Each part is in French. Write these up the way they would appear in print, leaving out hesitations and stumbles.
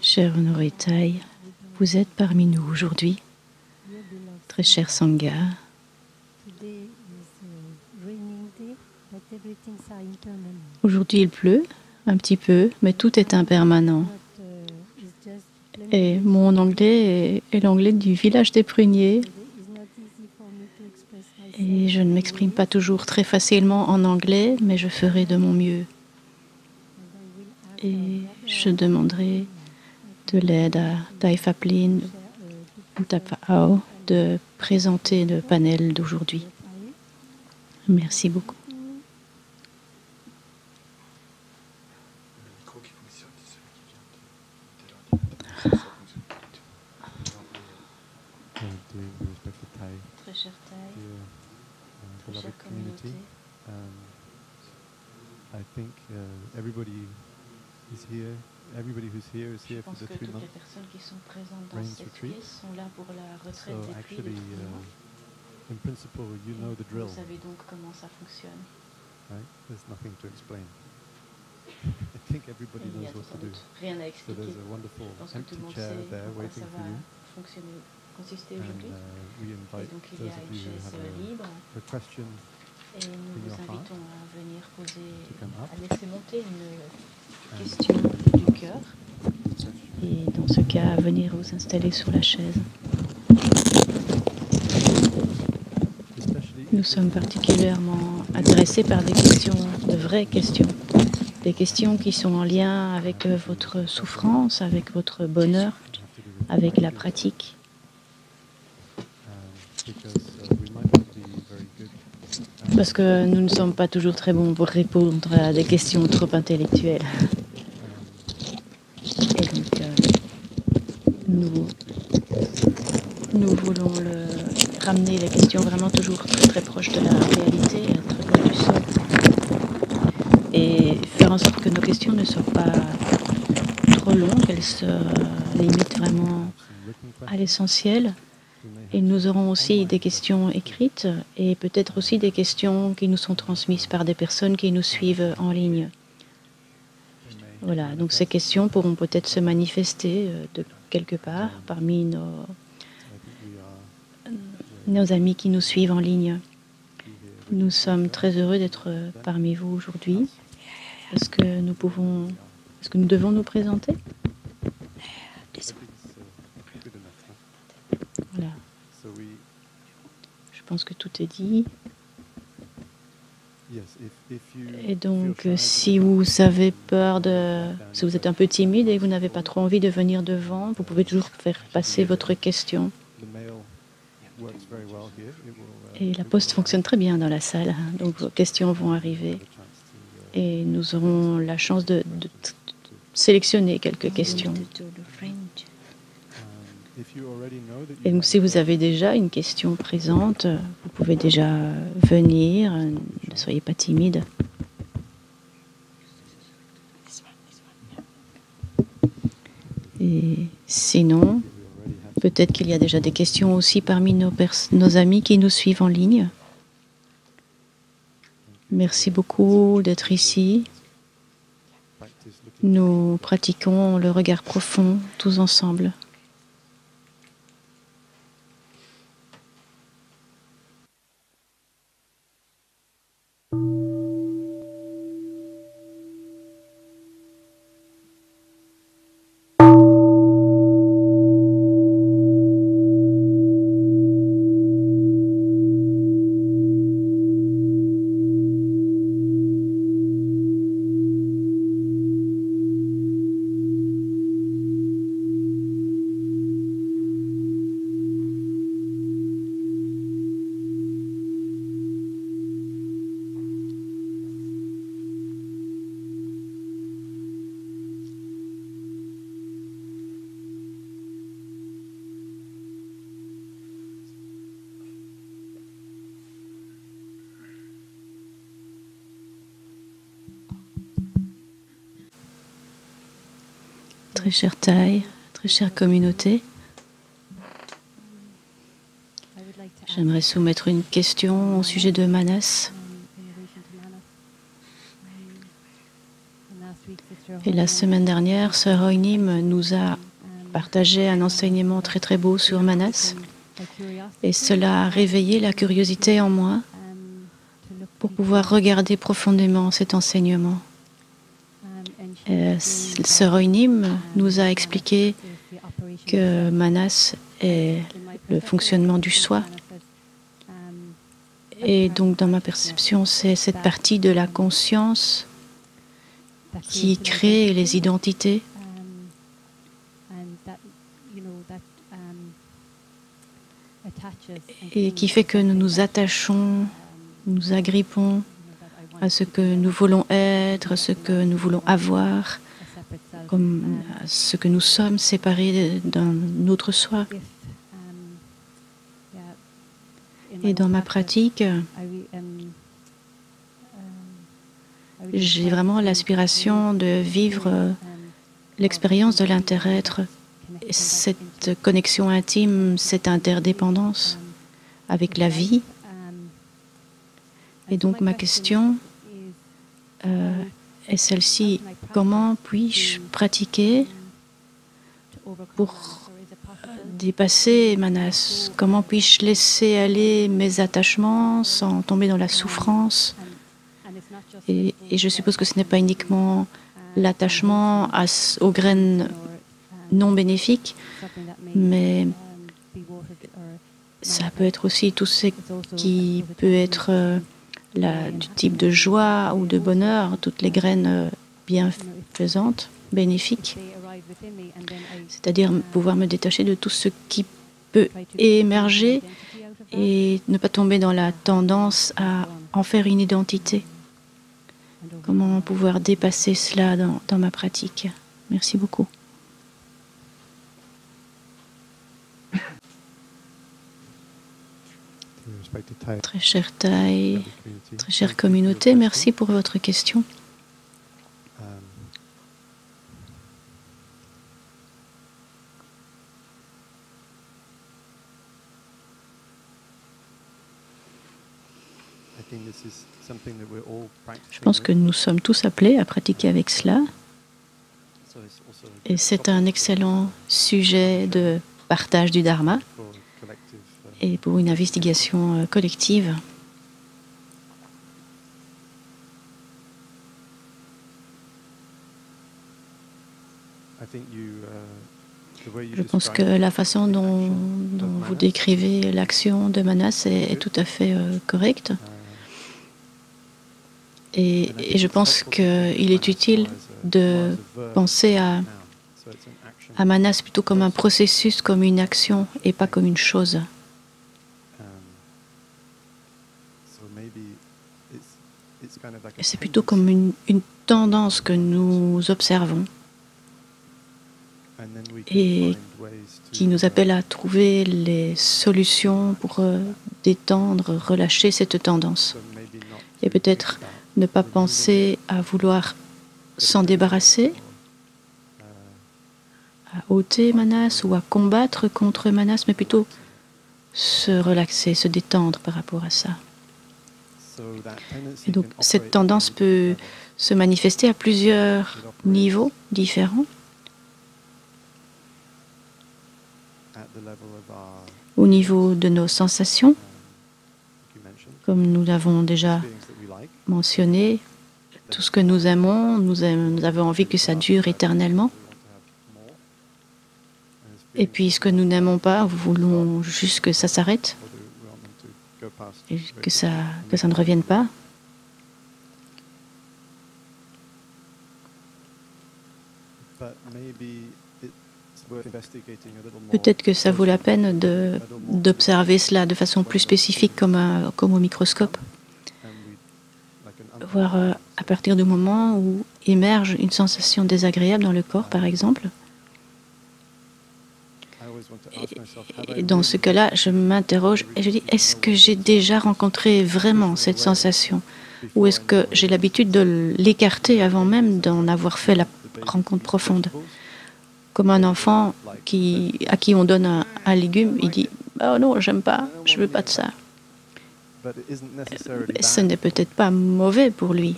Cher Honoré Thai, vous êtes parmi nous aujourd'hui, très cher Sangha. Aujourd'hui il pleut un petit peu, mais tout est impermanent. Et mon anglais est l'anglais du village des pruniers. Et je ne m'exprime pas toujours très facilement en anglais, mais je ferai de mon mieux. Et je demanderai de l'aide à Thai Phaplin ou Tapao de présenter le panel d'aujourd'hui. Merci beaucoup. Très cher Thai, très chère communauté. I think everybody who's here Je pense que toutes les personnes qui sont présentes dans cette pièce sont là pour la retraite des pluies de 3 mois. in principle, you know the drill. Vous savez donc comment ça fonctionne. Right? There's nothing to explain. I think everybody Il n'y a knows what to sans do. doute rien à So expliquer. there's a wonderful Je pense que tout empty le monde chair sait there en quoi waiting ça for va you. consister And aujourd'hui. we Et invite donc il y those a of une you who chaise have libre a question et nous in vous your heart invitons à venir poser, to come up. à laisser monter une question du cœur. Et dans ce cas, à venir vous installer sur la chaise. Nous sommes particulièrement intéressés par des questions, de vraies questions. Des questions qui sont en lien avec votre souffrance, avec votre bonheur, avec la pratique. Parce que nous ne sommes pas toujours très bons pour répondre à des questions trop intellectuelles. Et donc, nous voulons ramener les questions vraiment toujours très très proches de la réalité, très proches du sol. Et faire en sorte que nos questions ne soient pas trop longues, qu'elles se limitent vraiment à l'essentiel. Et nous aurons aussi des questions écrites et peut-être aussi des questions qui nous sont transmises par des personnes qui nous suivent en ligne. Voilà, donc ces questions pourront peut-être se manifester de quelque part parmi nos amis qui nous suivent en ligne. Nous sommes très heureux d'être parmi vous aujourd'hui. Est-ce que nous devons nous présenter? Voilà. Je pense que tout est dit. Et donc, si vous avez peur si vous êtes un peu timide et que vous n'avez pas trop envie de venir devant, vous pouvez toujours faire passer votre question. Et la poste fonctionne très bien dans la salle, donc vos questions vont arriver. Et nous aurons la chance de sélectionner quelques questions. Et donc, si vous avez déjà une question présente, vous pouvez déjà venir, ne soyez pas timide. Et sinon, peut-être qu'il y a déjà des questions aussi parmi nos amis qui nous suivent en ligne. Merci beaucoup d'être ici. Nous pratiquons le regard profond tous ensemble. Très chère Thai, très chère communauté, j'aimerais soumettre une question au sujet de Manas. Et la semaine dernière, Sœur Oinim nous a partagé un enseignement très très beau sur Manas. Et cela a réveillé la curiosité en moi pour pouvoir regarder profondément cet enseignement. Sœur Oinim nous a expliqué que Manas est le fonctionnement du soi. Et donc, dans ma perception, c'est cette partie de la conscience qui crée les identités et qui fait que nous nous attachons, nous agrippons à ce que nous voulons être, à ce que nous voulons avoir, comme à ce que nous sommes séparés d'un autre soi. Et dans ma pratique, j'ai vraiment l'aspiration de vivre l'expérience de l'inter-être, cette connexion intime, cette interdépendance avec la vie. Et donc ma question est celle-ci. Comment puis-je pratiquer pour dépasser Manas? Comment puis-je laisser aller mes attachements sans tomber dans la souffrance? Et je suppose que ce n'est pas uniquement l'attachement aux graines non bénéfiques, mais ça peut être aussi tout ce qui peut être du type de joie ou de bonheur, toutes les graines bienfaisantes, bénéfiques. C'est-à-dire pouvoir me détacher de tout ce qui peut émerger et ne pas tomber dans la tendance à en faire une identité. Comment pouvoir dépasser cela dans ma pratique? Merci beaucoup. Très cher Thaï, très chère communauté, merci pour votre question. Je pense que nous sommes tous appelés à pratiquer avec cela. Et c'est un excellent sujet de partage du Dharma et pour une investigation collective. Je pense que la façon dont vous décrivez l'action de Manas est tout à fait correcte. Et je pense qu'il est utile de penser à Manas plutôt comme un processus, comme une action, et pas comme une chose. C'est plutôt comme une tendance que nous observons et qui nous appelle à trouver les solutions pour détendre, relâcher cette tendance. Et peut-être ne pas penser à vouloir s'en débarrasser, à ôter Manas ou à combattre contre Manas, mais plutôt se relaxer, se détendre par rapport à ça. Et donc, cette tendance peut se manifester à plusieurs niveaux différents. Au niveau de nos sensations, comme nous l'avons déjà mentionné, tout ce que nous aimons, nous avons envie que ça dure éternellement. Et puis ce que nous n'aimons pas, nous voulons juste que ça s'arrête, et que ça ne revienne pas. Peut-être que ça vaut la peine d'observer cela de façon plus spécifique comme au microscope. Voir à partir du moment où émerge une sensation désagréable dans le corps, par exemple. Et dans ce cas-là, je m'interroge et je dis, est-ce que j'ai déjà rencontré vraiment cette sensation? Ou est-ce que j'ai l'habitude de l'écarter avant même d'en avoir fait la rencontre profonde? Comme un enfant à qui on donne un légume, il dit « Oh non, j'aime pas, je veux pas de ça ». Ce n'est peut-être pas mauvais pour lui.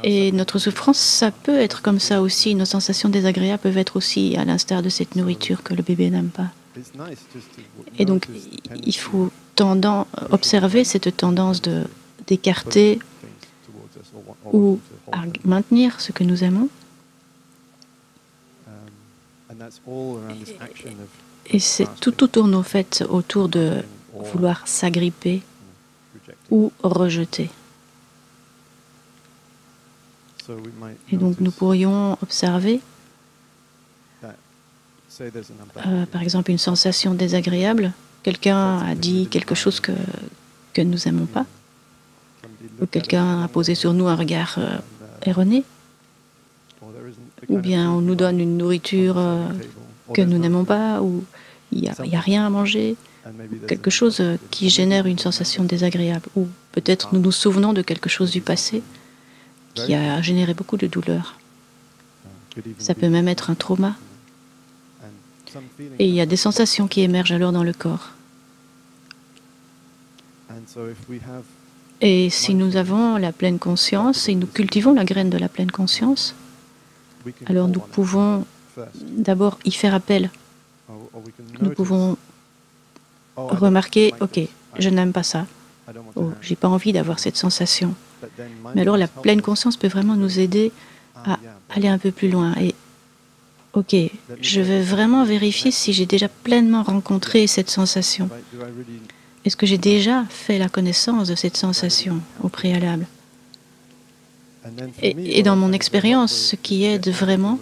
Et notre souffrance, ça peut être comme ça aussi. Nos sensations désagréables peuvent être aussi à l'instar de cette nourriture que le bébé n'aime pas. Et donc, il faut observer cette tendance d'écarter ou à maintenir ce que nous aimons. Et tout tourne au fait autour de vouloir s'agripper ou rejeter. Et donc nous pourrions observer, par exemple, une sensation désagréable. Quelqu'un a dit quelque chose que nous n'aimons pas, ou quelqu'un a posé sur nous un regard erroné, ou bien on nous donne une nourriture que nous n'aimons pas, ou il n'y a rien à manger, quelque chose qui génère une sensation désagréable, ou peut-être nous nous souvenons de quelque chose du passé qui a généré beaucoup de douleur. Ça peut même être un trauma. Et il y a des sensations qui émergent alors dans le corps. Et si nous avons la pleine conscience et nous cultivons la graine de la pleine conscience, alors nous pouvons d'abord y faire appel. Nous pouvons remarquer, ok, je n'aime pas ça. Oh, j'ai pas envie d'avoir cette sensation. Mais alors la pleine conscience peut vraiment nous aider à aller un peu plus loin. Et ok, je vais vraiment vérifier si j'ai déjà pleinement rencontré cette sensation. Est-ce que j'ai déjà fait la connaissance de cette sensation au préalable? Et dans mon expérience, ce qui aide vraiment,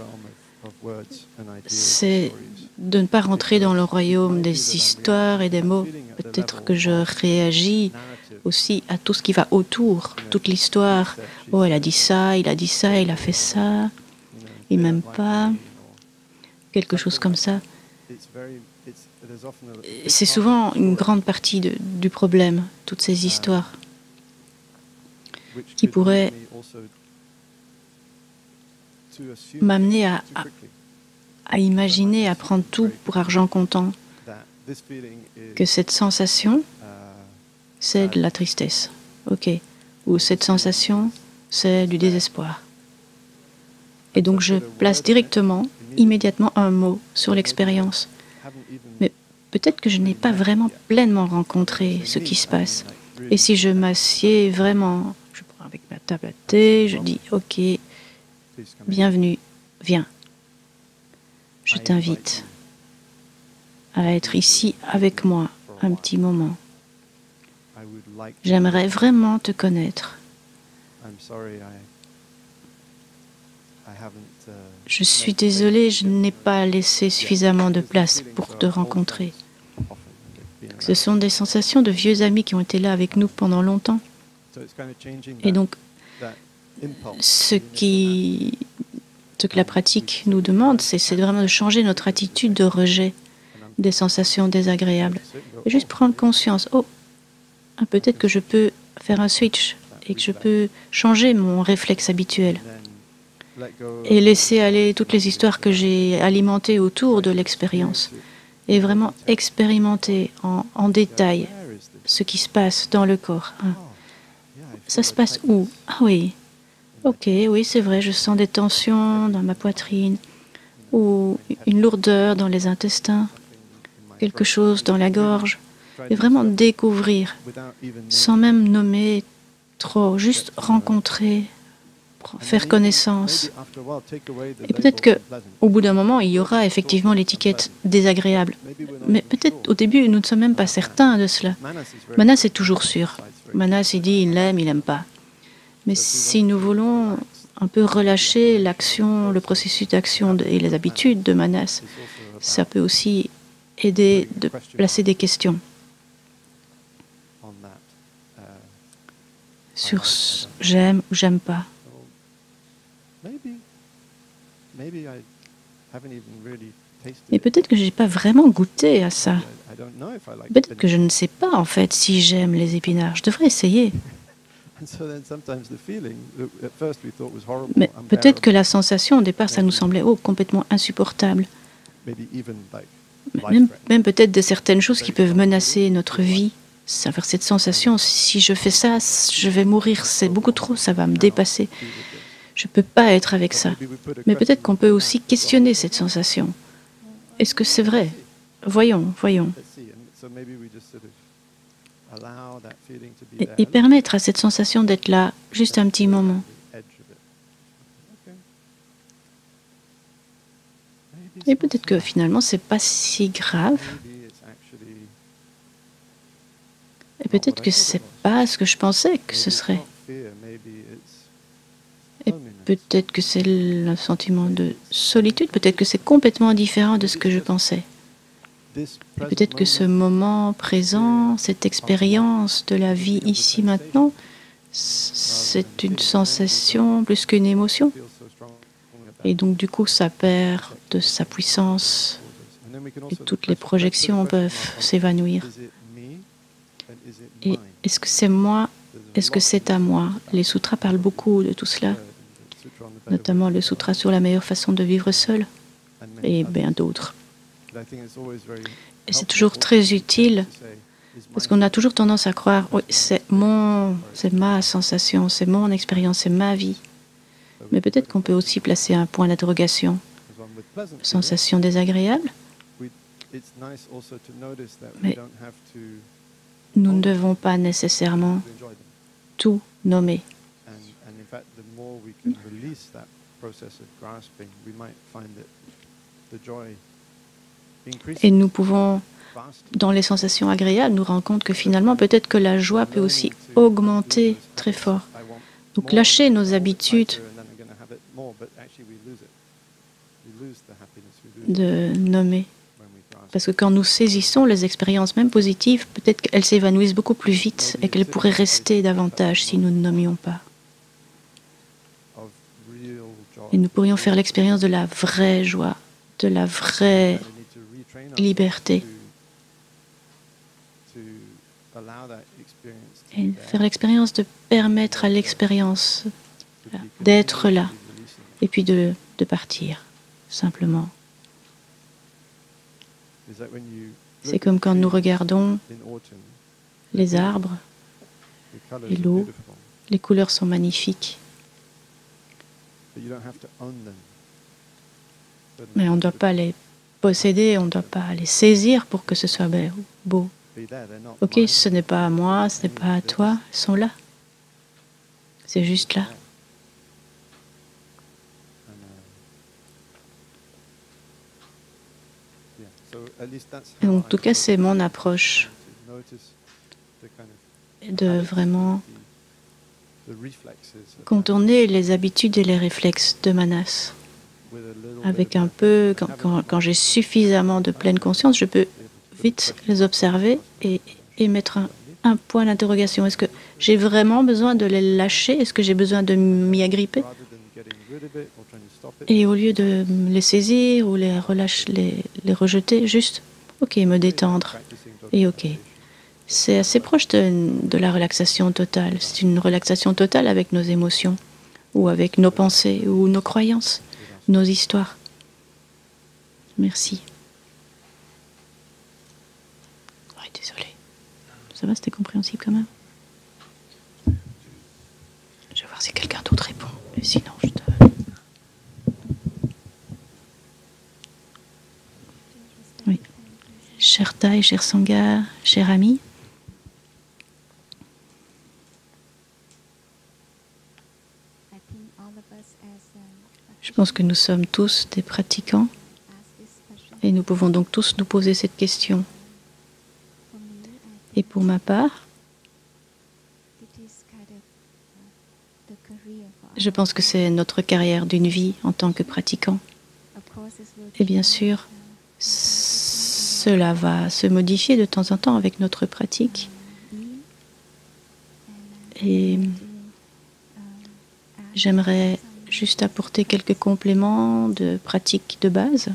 c'est de ne pas rentrer dans le royaume des histoires et des mots. Peut-être que je réagis aussi à tout ce qui va autour, toute l'histoire. Oh, elle a dit ça, il a dit ça, il a fait ça, il m'aime pas, quelque chose comme ça. C'est souvent une grande partie du problème, toutes ces histoires, qui pourraient m'amener à imaginer, à prendre tout pour argent comptant, que cette sensation, c'est de la tristesse, ok, ou cette sensation, c'est du désespoir. Et donc je place directement, immédiatement un mot sur l'expérience. Mais peut-être que je n'ai pas vraiment pleinement rencontré ce qui se passe. Et si je m'assieds vraiment, je prends avec ma table à thé, je dis, ok, bienvenue, viens. Je t'invite à être ici avec moi un petit moment. J'aimerais vraiment te connaître. Je suis désolée, je n'ai pas laissé suffisamment de place pour te rencontrer. Ce sont des sensations de vieux amis qui ont été là avec nous pendant longtemps. Et donc, ce que la pratique nous demande, c'est vraiment de changer notre attitude de rejet des sensations désagréables. Et juste prendre conscience, oh, peut-être que je peux faire un switch et que je peux changer mon réflexe habituel et laisser aller toutes les histoires que j'ai alimentées autour de l'expérience et vraiment expérimenter en détail ce qui se passe dans le corps. Ça se passe où? Ah oui, ok, oui, c'est vrai, je sens des tensions dans ma poitrine ou une lourdeur dans les intestins, quelque chose dans la gorge. Et vraiment découvrir, sans même nommer trop, juste rencontrer, faire connaissance. Et peut-être qu'au bout d'un moment, il y aura effectivement l'étiquette désagréable. Mais peut-être au début, nous ne sommes même pas certains de cela. Manas est toujours sûr. Manas, il dit, il n'aime pas. Mais si nous voulons un peu relâcher l'action, le processus d'action et les habitudes de Manas, ça peut aussi aider de placer des questions sur j'aime ou j'aime pas. Et peut-être que je n'ai pas vraiment goûté à ça. Peut-être que je ne sais pas en fait si j'aime les épinards. Je devrais essayer. Mais peut-être que la sensation au départ, ça nous semblait complètement insupportable. Même peut-être de certaines choses qui peuvent menacer notre vie. Avoir cette sensation, si je fais ça, je vais mourir, c'est beaucoup trop, ça va me dépasser. je ne peux pas être avec ça. Mais peut-être qu'on peut aussi questionner cette sensation. Est-ce que c'est vrai? Voyons, voyons. Et permettre à cette sensation d'être là juste un petit moment. Et peut-être que finalement, c'est pas si grave. Et peut-être que c'est pas ce que je pensais que ce serait. Et peut-être que c'est le sentiment de solitude. Peut-être que c'est complètement différent de ce que je pensais. Et peut-être que ce moment présent, cette expérience de la vie ici maintenant, c'est une sensation plus qu'une émotion. Et donc, du coup, ça perd de sa puissance et toutes les projections peuvent s'évanouir. Et est-ce que c'est moi? Est-ce que c'est à moi? Les sutras parlent beaucoup de tout cela, notamment le sutra sur la meilleure façon de vivre seul et bien d'autres. Et c'est toujours très utile parce qu'on a toujours tendance à croire oui, c'est ma sensation, c'est mon expérience, c'est ma vie. Mais peut-être qu'on peut aussi placer un point d'interrogation. Sensation désagréable? Mais nous ne devons pas nécessairement tout nommer. Et nous pouvons, dans les sensations agréables, nous rendre compte que finalement, peut-être que la joie peut aussi augmenter très fort. Donc lâcher nos habitudes de nommer. Parce que quand nous saisissons les expériences, même positives, peut-être qu'elles s'évanouissent beaucoup plus vite et qu'elles pourraient rester davantage si nous ne nommions pas. Et nous pourrions faire l'expérience de la vraie joie, de la vraie liberté. Et faire l'expérience de permettre à l'expérience d'être là et puis de partir, simplement. C'est comme quand nous regardons les arbres et l'eau, les couleurs sont magnifiques. Mais on ne doit pas les posséder, on ne doit pas les saisir pour que ce soit beau. Ok, ce n'est pas à moi, ce n'est pas à toi, ils sont là. C'est juste là. Et en tout cas, c'est mon approche de vraiment contourner les habitudes et les réflexes de Manas. Avec un peu, quand j'ai suffisamment de pleine conscience, je peux vite les observer et mettre un point d'interrogation. Est-ce que j'ai vraiment besoin de les lâcher? Est-ce que j'ai besoin de m'y agripper? Et au lieu de les saisir ou les rejeter, juste, ok, me détendre. Et ok. C'est assez proche de la relaxation totale. C'est une relaxation totale avec nos émotions, ou avec nos pensées, ou nos croyances, nos histoires. Merci. Oui, désolée. Ça va, c'était compréhensible quand même? Je vais voir si quelqu'un d'autre répond. Et sinon, je te... Oui. Cher Thaï, cher Sangha, cher ami, je pense que nous sommes tous des pratiquants et nous pouvons donc tous nous poser cette question. Et pour ma part, je pense que c'est notre carrière d'une vie en tant que pratiquant. Et bien sûr, cela va se modifier de temps en temps avec notre pratique. Et j'aimerais juste apporter quelques compléments de pratique de base.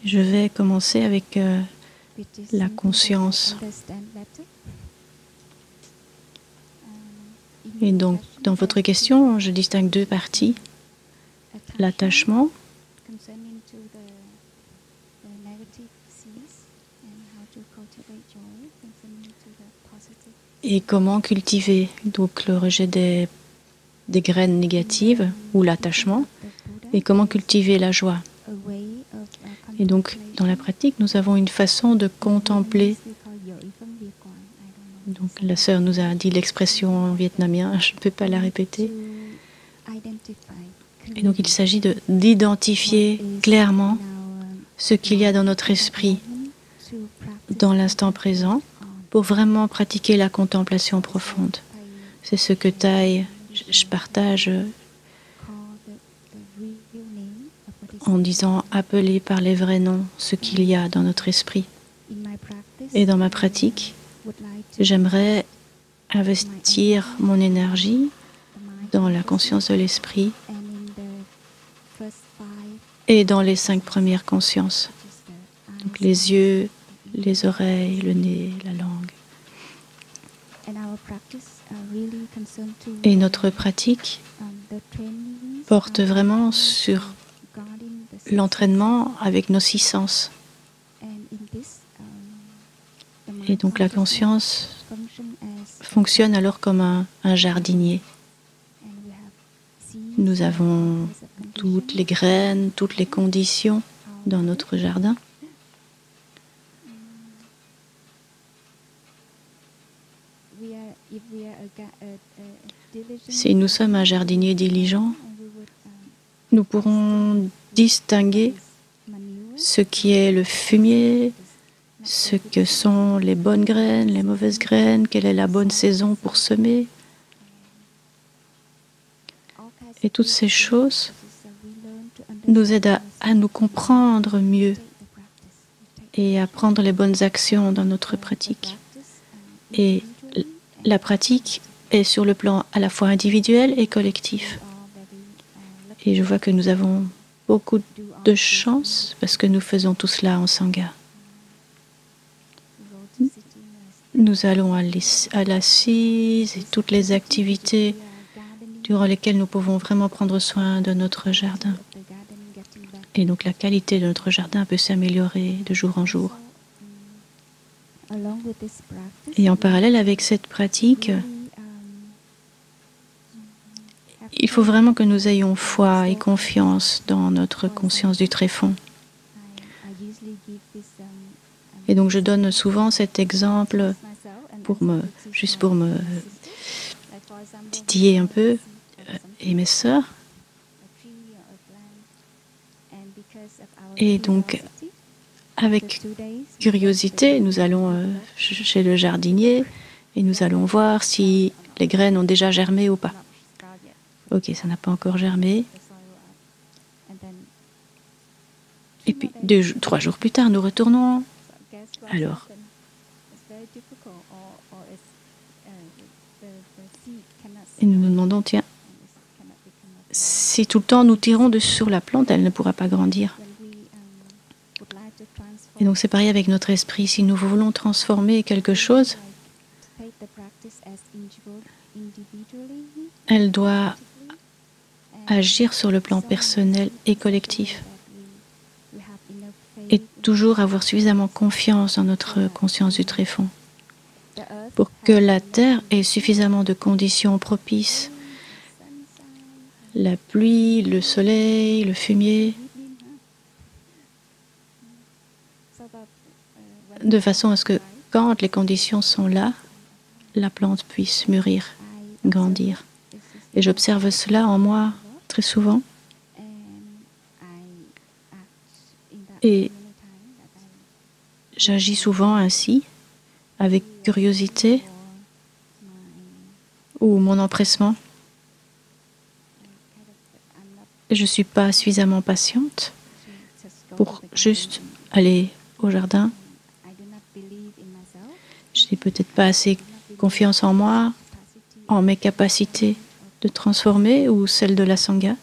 Je vais commencer avec la conscience. Et donc, dans votre question, je distingue deux parties. L'attachement et comment cultiver donc le rejet des graines négatives ou l'attachement et comment cultiver la joie. Et donc, dans la pratique, nous avons une façon de contempler. Donc, la sœur nous a dit l'expression en vietnamien, je ne peux pas la répéter. Et donc, il s'agit d'identifier clairement ce qu'il y a dans notre esprit, dans l'instant présent, pour vraiment pratiquer la contemplation profonde. C'est ce que Thay, je partage en disant appeler par les vrais noms ce qu'il y a dans notre esprit. Et dans ma pratique, j'aimerais investir mon énergie dans la conscience de l'esprit et dans les 5 premières consciences. Donc les yeux, les oreilles, le nez, la langue. Et notre pratique porte vraiment sur l'entraînement avec nos 6 sens. Et donc la conscience fonctionne alors comme un jardinier. Nous avons toutes les graines, toutes les conditions dans notre jardin. Si nous sommes un jardinier diligent, nous pourrons distinguer ce qui est le fumier, ce que sont les bonnes graines, les mauvaises graines, quelle est la bonne saison pour semer. Et toutes ces choses nous aident à nous comprendre mieux et à prendre les bonnes actions dans notre pratique. Et la pratique est sur le plan à la fois individuel et collectif. Et je vois que nous avons beaucoup de chance parce que nous faisons tout cela en Sangha. Nous allons à l'assise et toutes les activités durant lesquelles nous pouvons vraiment prendre soin de notre jardin. Et donc la qualité de notre jardin peut s'améliorer de jour en jour. Et en parallèle avec cette pratique, il faut vraiment que nous ayons foi et confiance dans notre conscience du tréfonds. Et donc je donne souvent cet exemple juste pour me titiller un peu, et mes sœurs. Et donc, avec curiosité, nous allons chez le jardinier et nous allons voir si les graines ont déjà germé ou pas. Ok, ça n'a pas encore germé. Et puis, 3 jours plus tard, nous retournons. Alors, et nous nous demandons, tiens, si tout le temps nous tirons sur la plante, elle ne pourra pas grandir. Et donc c'est pareil avec notre esprit. Si nous voulons transformer quelque chose, elle doit agir sur le plan personnel et collectif. Et toujours avoir suffisamment confiance dans notre conscience du tréfonds pour que la terre ait suffisamment de conditions propices. La pluie, le soleil, le fumier, de façon à ce que quand les conditions sont là, la plante puisse mûrir, grandir. Et j'observe cela en moi très souvent. Et j'agis souvent ainsi, avec curiosité ou mon empressement. Je ne suis pas suffisamment patiente pour juste aller au jardin. Je n'ai peut-être pas assez confiance en moi, en mes capacités de transformer ou celles de la Sangha.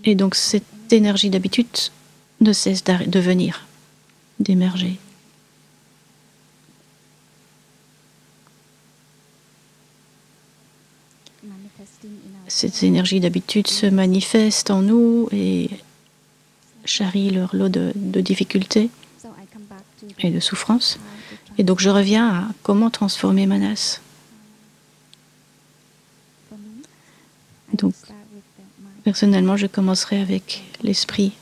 Et donc cette énergie d'habitude ne cesse de venir, d'émerger. Cette énergie d'habitude se manifeste en nous et charrie leur lot de difficultés et de souffrances. Et donc je reviens à comment transformer Manas. Donc, personnellement, je commencerai avec l'esprit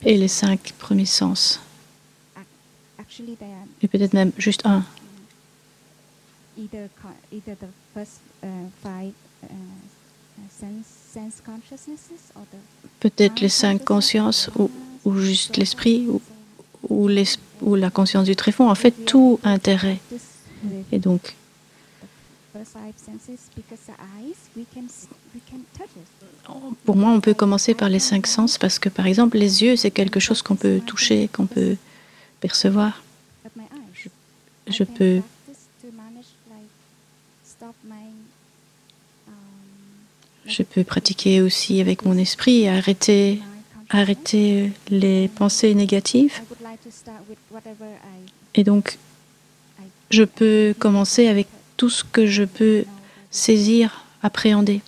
et les 5 premiers sens. Et peut-être même juste un. Peut-être les 5 consciences ou juste l'esprit ou la conscience du tréfonds. En fait, tout a intérêt. Et donc, pour moi, on peut commencer par les 5 sens parce que, par exemple, les yeux, c'est quelque chose qu'on peut toucher, qu'on peut percevoir. Je peux pratiquer aussi avec mon esprit et arrêter les pensées négatives. Et donc, je peux commencer avec tout ce que je peux saisir, appréhender.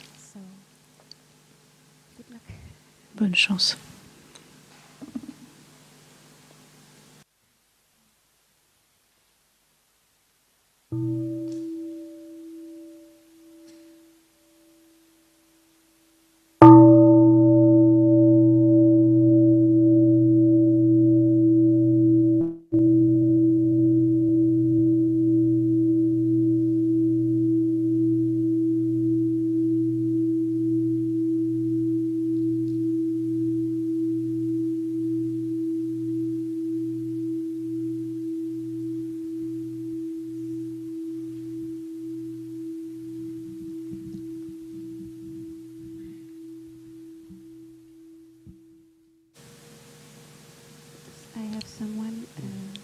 Bonne chance.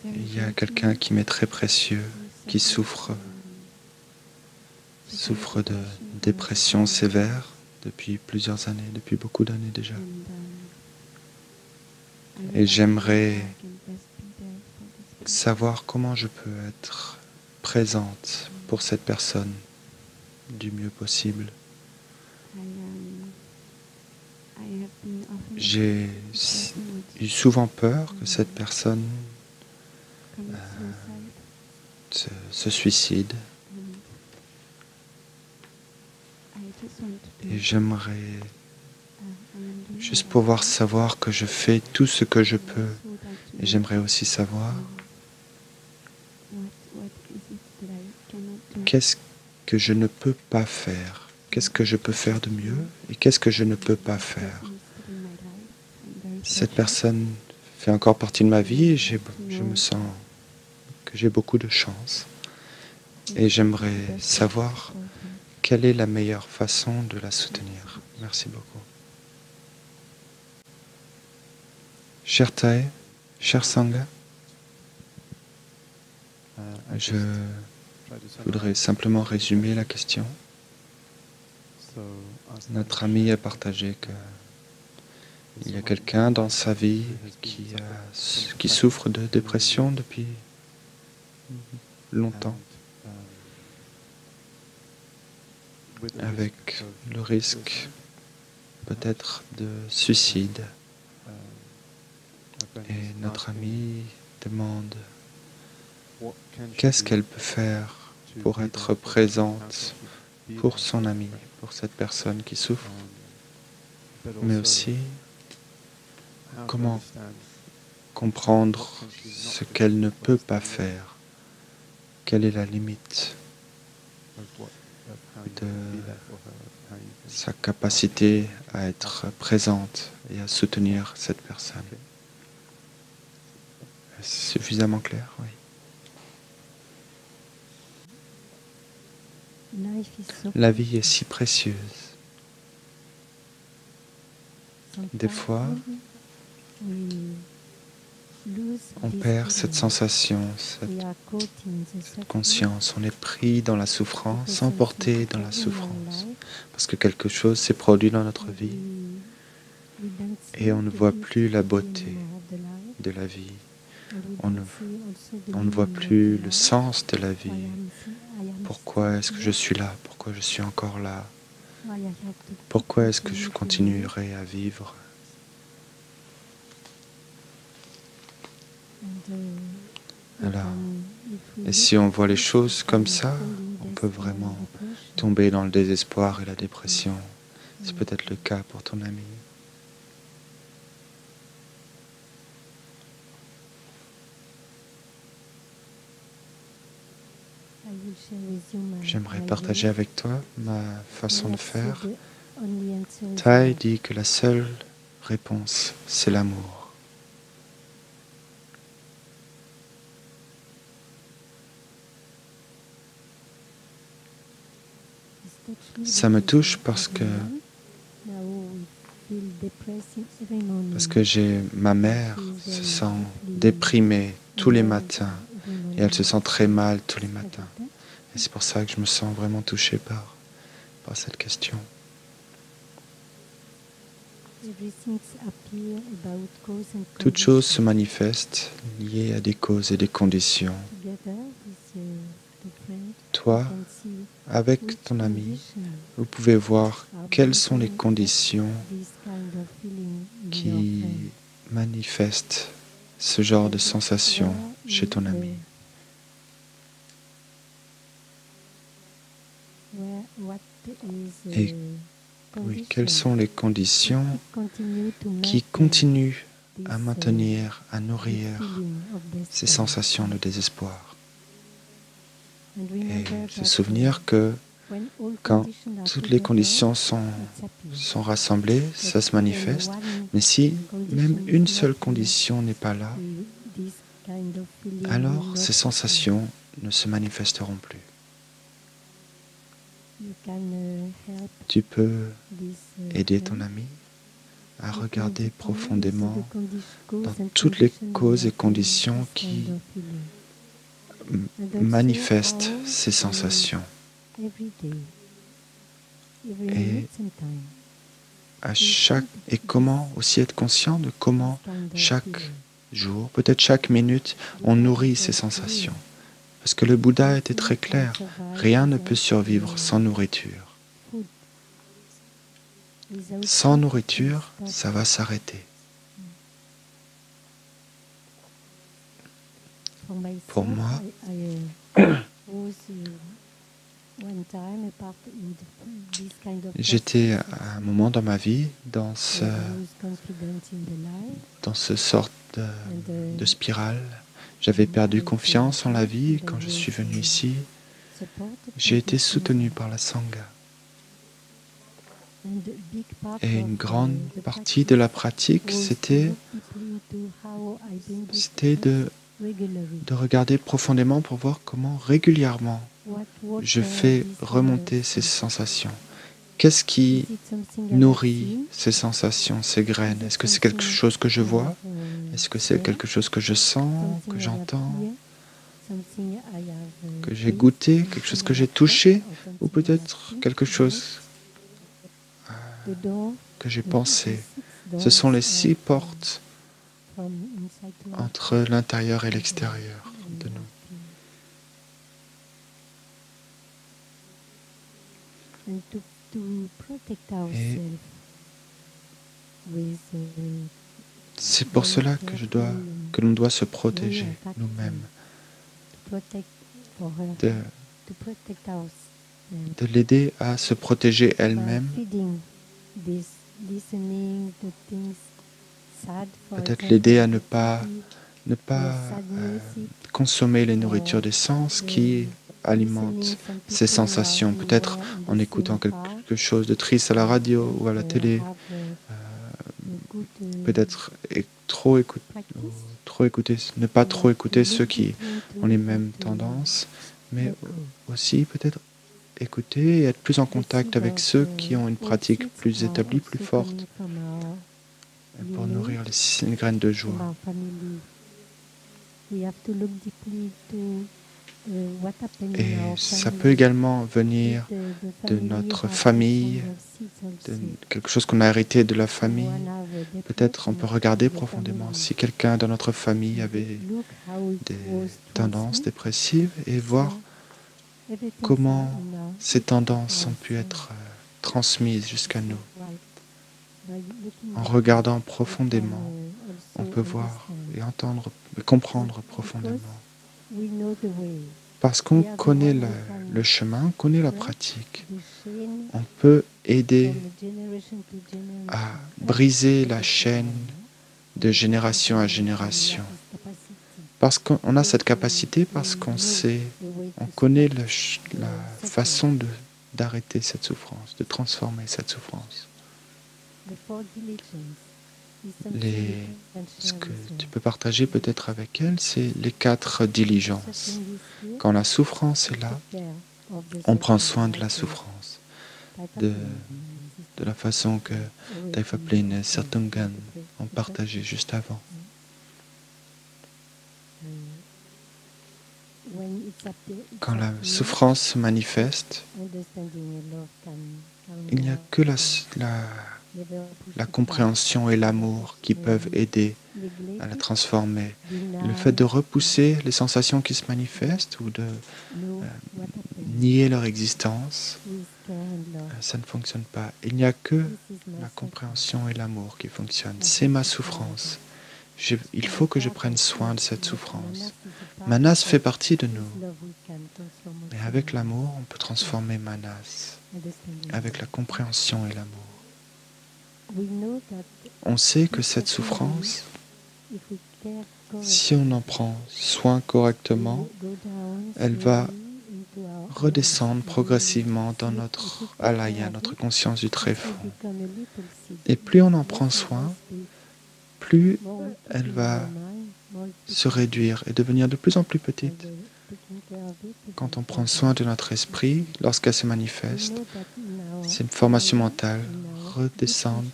Il y a quelqu'un qui m'est très précieux, qui souffre de dépression sévère depuis plusieurs années, depuis beaucoup d'années déjà. Et j'aimerais savoir comment je peux être présente pour cette personne du mieux possible. J'ai eu souvent peur que cette personne se suicide. Et j'aimerais juste pouvoir savoir que je fais tout ce que je peux. Et j'aimerais aussi savoir qu'est-ce que je ne peux pas faire. Qu'est-ce que je peux faire de mieux et qu'est-ce que je ne peux pas faire. Cette personne fait encore partie de ma vie et je me sens que j'ai beaucoup de chance. Et j'aimerais savoir quelle est la meilleure façon de la soutenir. Merci beaucoup. Cher Tae, cher Sangha, je voudrais simplement résumer la question. Notre ami a partagé qu'il y a quelqu'un dans sa vie qui souffre de dépression depuis longtemps, avec le risque peut-être de suicide. Et notre amie demande qu'est-ce qu'elle peut faire pour être présente pour son ami, pour cette personne qui souffre, mais aussi comment comprendre ce qu'elle ne peut pas faire, quelle est la limite de sa capacité à être présente et à soutenir cette personne. C'est suffisamment clair, oui. La vie est si précieuse. Des fois, on perd cette sensation, cette conscience. On est pris dans la souffrance, emporté dans la souffrance. Parce que quelque chose s'est produit dans notre vie et on ne voit plus la beauté de la vie. On ne voit plus le sens de la vie. Pourquoi est-ce que je suis là? Pourquoi je suis encore là? Pourquoi est-ce que je continuerai à vivre? Alors, et si on voit les choses comme ça, on peut vraiment tomber dans le désespoir et la dépression. C'est peut-être le cas pour ton ami. J'aimerais partager avec toi ma façon de faire. Thay dit que la seule réponse, c'est l'amour. Ça me touche parce que j'ai ma mère se sent déprimée tous les matins et elle se sent très mal tous les matins. Et c'est pour ça que je me sens vraiment touché par cette question. Toute chose se manifeste liée à des causes et des conditions. Toi, avec ton ami, vous pouvez voir quelles sont les conditions qui manifestent ce genre de sensation chez ton ami. Et oui, quelles sont les conditions qui continuent à maintenir, à nourrir ces sensations de désespoir. Et se souvenir que quand toutes les conditions sont rassemblées, ça se manifeste. Mais si même une seule condition n'est pas là, alors ces sensations ne se manifesteront plus. Tu peux aider ton ami à regarder profondément dans toutes les causes et conditions qui manifestent ces sensations. Et comment aussi être conscient de comment chaque jour, peut-être chaque minute, on nourrit ces sensations. Parce que le Bouddha était très clair, rien ne peut survivre sans nourriture. Sans nourriture, ça va s'arrêter. Pour moi, j'étais à un moment dans ma vie dans ce sorte de spirale. J'avais perdu confiance en la vie et quand je suis venu ici, j'ai été soutenu par la Sangha. Et une grande partie de la pratique, c'était de regarder profondément pour voir comment régulièrement je fais remonter ces sensations. Qu'est-ce qui nourrit ces sensations, ces graines? Est-ce que c'est quelque chose que je vois? Est-ce que c'est quelque chose que je sens, que j'entends, que j'ai goûté, quelque chose que j'ai touché? Ou peut-être quelque chose que j'ai pensé? Ce sont les 6 portes entre l'intérieur et l'extérieur de nous. Et c'est pour cela que l'on doit se protéger nous-mêmes, de l'aider à se protéger elle-même, peut-être l'aider à ne pas consommer les nourritures des sens qui alimentent ces sensations, peut-être en écoutant quelque chose de triste à la radio ou à la télé, peut-être ne pas trop écouter ceux qui ont les mêmes tendances, mais aussi peut-être écouter et être plus en contact avec ceux qui ont une pratique plus établie, plus forte, pour nourrir les graines de joie. Et ça peut également venir de notre famille, de quelque chose qu'on a hérité de la famille. Peut-être on peut regarder profondément si quelqu'un dans notre famille avait des tendances dépressives et voir comment ces tendances ont pu être transmises jusqu'à nous. En regardant profondément, on peut voir et entendre, et comprendre profondément. Parce qu'on connaît le chemin, on connaît la pratique. On peut aider à briser la chaîne de génération à génération. Parce qu'on a cette capacité, parce qu'on sait, on connaît la façon d'arrêter cette souffrance, de transformer cette souffrance. Ce que tu peux partager peut-être avec elle, c'est les 4 diligences. Quand la souffrance est là, on prend soin de la souffrance, de la façon que Taifaplin et Sertungan ont partagé juste avant. Quand la souffrance se manifeste, il n'y a que la compréhension et l'amour qui peuvent aider à la transformer. Le fait de repousser les sensations qui se manifestent ou de nier leur existence, ça ne fonctionne pas. Il n'y a que la compréhension et l'amour qui fonctionnent. C'est ma souffrance. Il faut que je prenne soin de cette souffrance. Manas fait partie de nous. Mais avec l'amour, on peut transformer Manas. Avec la compréhension et l'amour. On sait que cette souffrance, si on en prend soin correctement, elle va redescendre progressivement dans notre alaya, notre conscience du tréfonds. Et plus on en prend soin, plus elle va se réduire et devenir de plus en plus petite. Quand on prend soin de notre esprit, lorsqu'elle se manifeste, ces formations mentales redescendent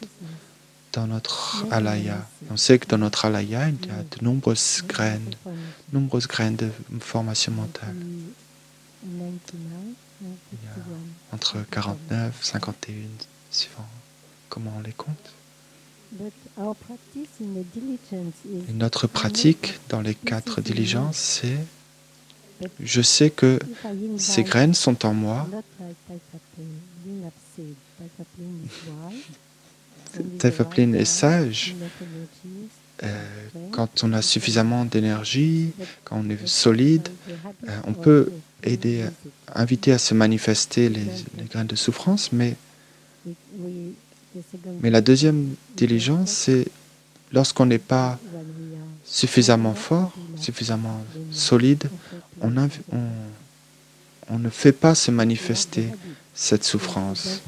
dans notre alaya. On sait que dans notre alaya, il y a de nombreuses graines de formation mentale. Il y a entre 49, 51, suivant comment on les compte. Et notre pratique dans les 4 diligences, c'est je sais que ces graines sont en moi. Taifaplin est sage. Quand on a suffisamment d'énergie, quand on est solide, on peut aider, inviter à se manifester les graines de souffrance, mais la deuxième diligence, c'est lorsqu'on n'est pas suffisamment fort, suffisamment solide, on ne fait pas se manifester cette souffrance.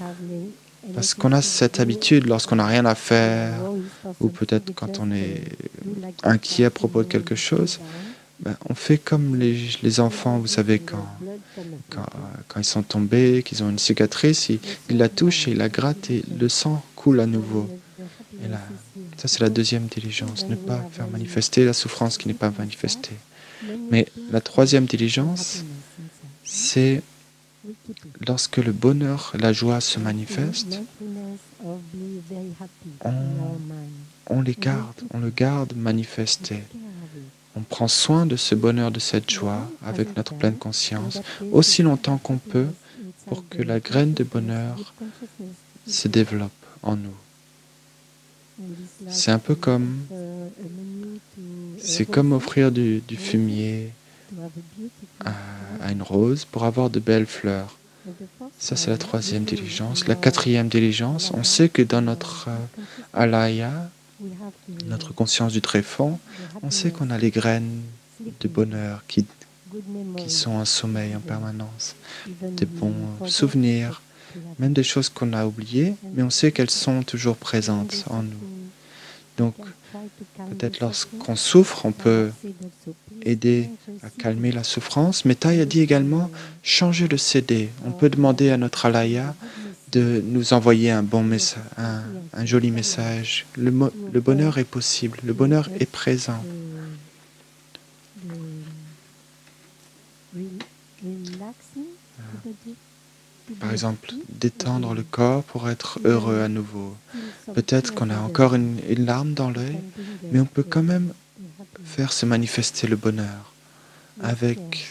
Parce qu'on a cette habitude, lorsqu'on n'a rien à faire, ou peut-être quand on est inquiet à propos de quelque chose, on fait comme les enfants, vous savez, quand ils sont tombés, qu'ils ont une cicatrice, ils la touchent et ils la grattent et le sang coule à nouveau. Et là, ça c'est la deuxième diligence, ne pas faire manifester la souffrance qui n'est pas manifestée. Mais la troisième diligence, c'est lorsque le bonheur, la joie se manifeste, on le garde manifesté. On prend soin de ce bonheur, de cette joie, avec notre pleine conscience, aussi longtemps qu'on peut, pour que la graine de bonheur se développe en nous. C'est un peu comme, offrir du fumier à une rose pour avoir de belles fleurs. Ça, c'est la troisième diligence. La quatrième diligence, on sait que dans notre alaya, notre conscience du tréfonds, on sait qu'on a les graines de bonheur qui sont en sommeil en permanence. Des bons souvenirs, même des choses qu'on a oubliées, mais on sait qu'elles sont toujours présentes en nous. Donc, peut-être lorsqu'on souffre, on peut aider à calmer la souffrance. Mais Tai a dit également, changer le CD. On peut demander à notre alaya de nous envoyer un bon message, un joli message. Le bonheur est possible, le bonheur est présent. Par exemple, détendre le corps pour être heureux à nouveau. Peut-être qu'on a encore une larme dans l'œil, mais on peut quand même faire se manifester le bonheur avec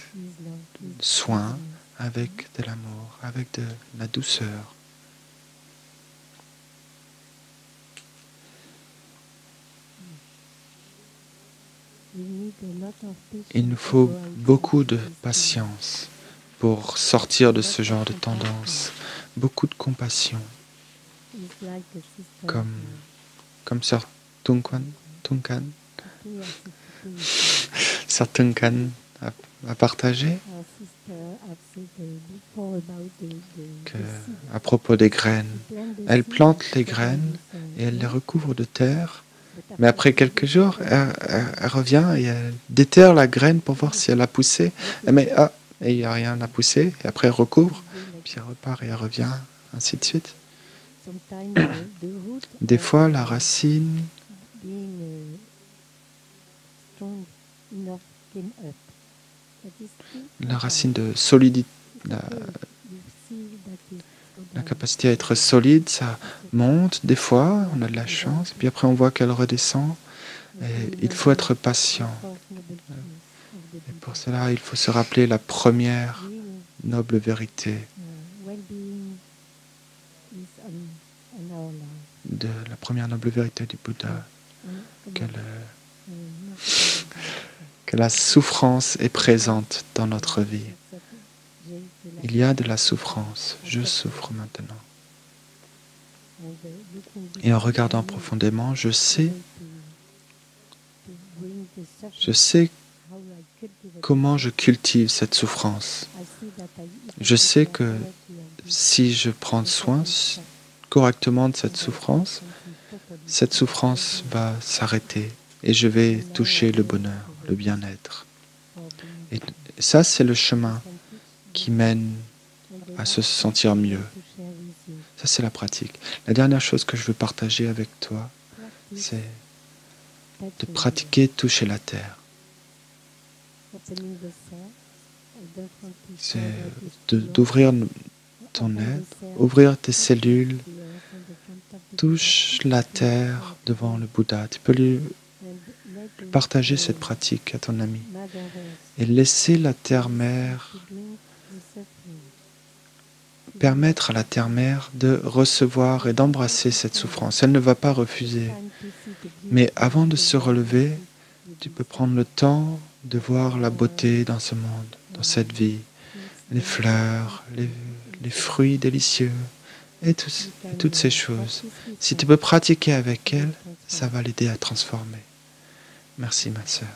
soin, avec de l'amour, avec de la douceur. Il nous faut beaucoup de patience pour sortir de ce genre de tendance, beaucoup de compassion, comme Sœur Tunkan, Sœur Tunkan a partagé à propos des graines. Elle plante les graines et elle les recouvre de terre, mais après quelques jours, elle revient et elle déterre la graine pour voir si elle a poussé. Mais et il n'y a rien à pousser, et après elle recouvre, puis elle repart et elle revient, ainsi de suite. Des fois, la racine de solidité, la capacité à être solide, ça monte des fois, on a de la chance, puis après on voit qu'elle redescend, et il faut être patient. Et pour cela, il faut se rappeler la première noble vérité du Bouddha, que la souffrance est présente dans notre vie. Il y a de la souffrance, je souffre maintenant. Et en regardant profondément, je sais comment je cultive cette souffrance. Je sais que si je prends soin correctement de cette souffrance va s'arrêter et je vais toucher le bonheur, le bien-être. Et ça, c'est le chemin qui mène à se sentir mieux. Ça, c'est la pratique. La dernière chose que je veux partager avec toi, c'est de pratiquer toucher la terre. C'est d'ouvrir ton être, ouvrir tes cellules, touche la terre devant le Bouddha. Tu peux lui partager cette pratique à ton ami et laisser la terre-mère, permettre à la terre-mère de recevoir et d'embrasser cette souffrance. Elle ne va pas refuser. Mais avant de se relever, tu peux prendre le temps de voir la beauté dans ce monde, dans cette vie, les fleurs, les fruits délicieux et toutes ces choses. Si tu peux pratiquer avec elle, ça va l'aider à transformer. Merci ma sœur.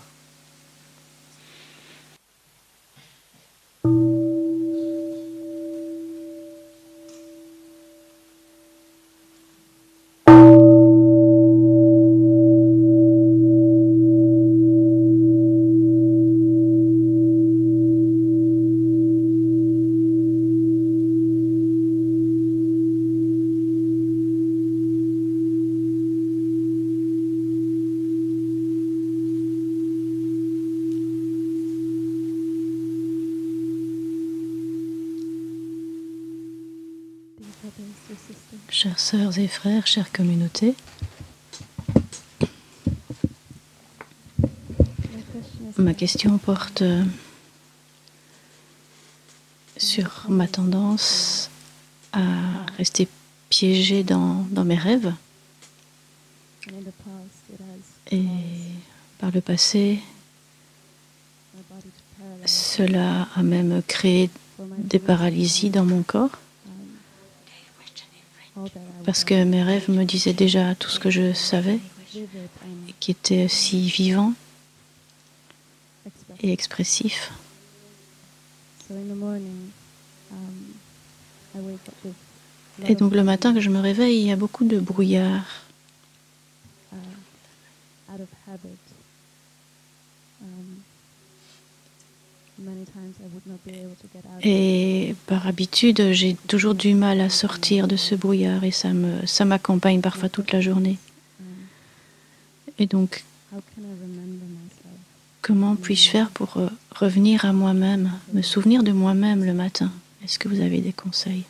Chères sœurs et frères, chère communauté, ma question porte sur ma tendance à rester piégée dans mes rêves. Et par le passé, cela a même créé des paralysies dans mon corps. Parce que mes rêves me disaient déjà tout ce que je savais, et qui était si vivant et expressif. Et donc le matin que je me réveille, il y a beaucoup de brouillard. Et par habitude, j'ai toujours du mal à sortir de ce brouillard et ça m'accompagne parfois toute la journée. Et donc, comment puis-je faire pour revenir à moi-même, me souvenir de moi-même le matin? Est-ce que vous avez des conseils?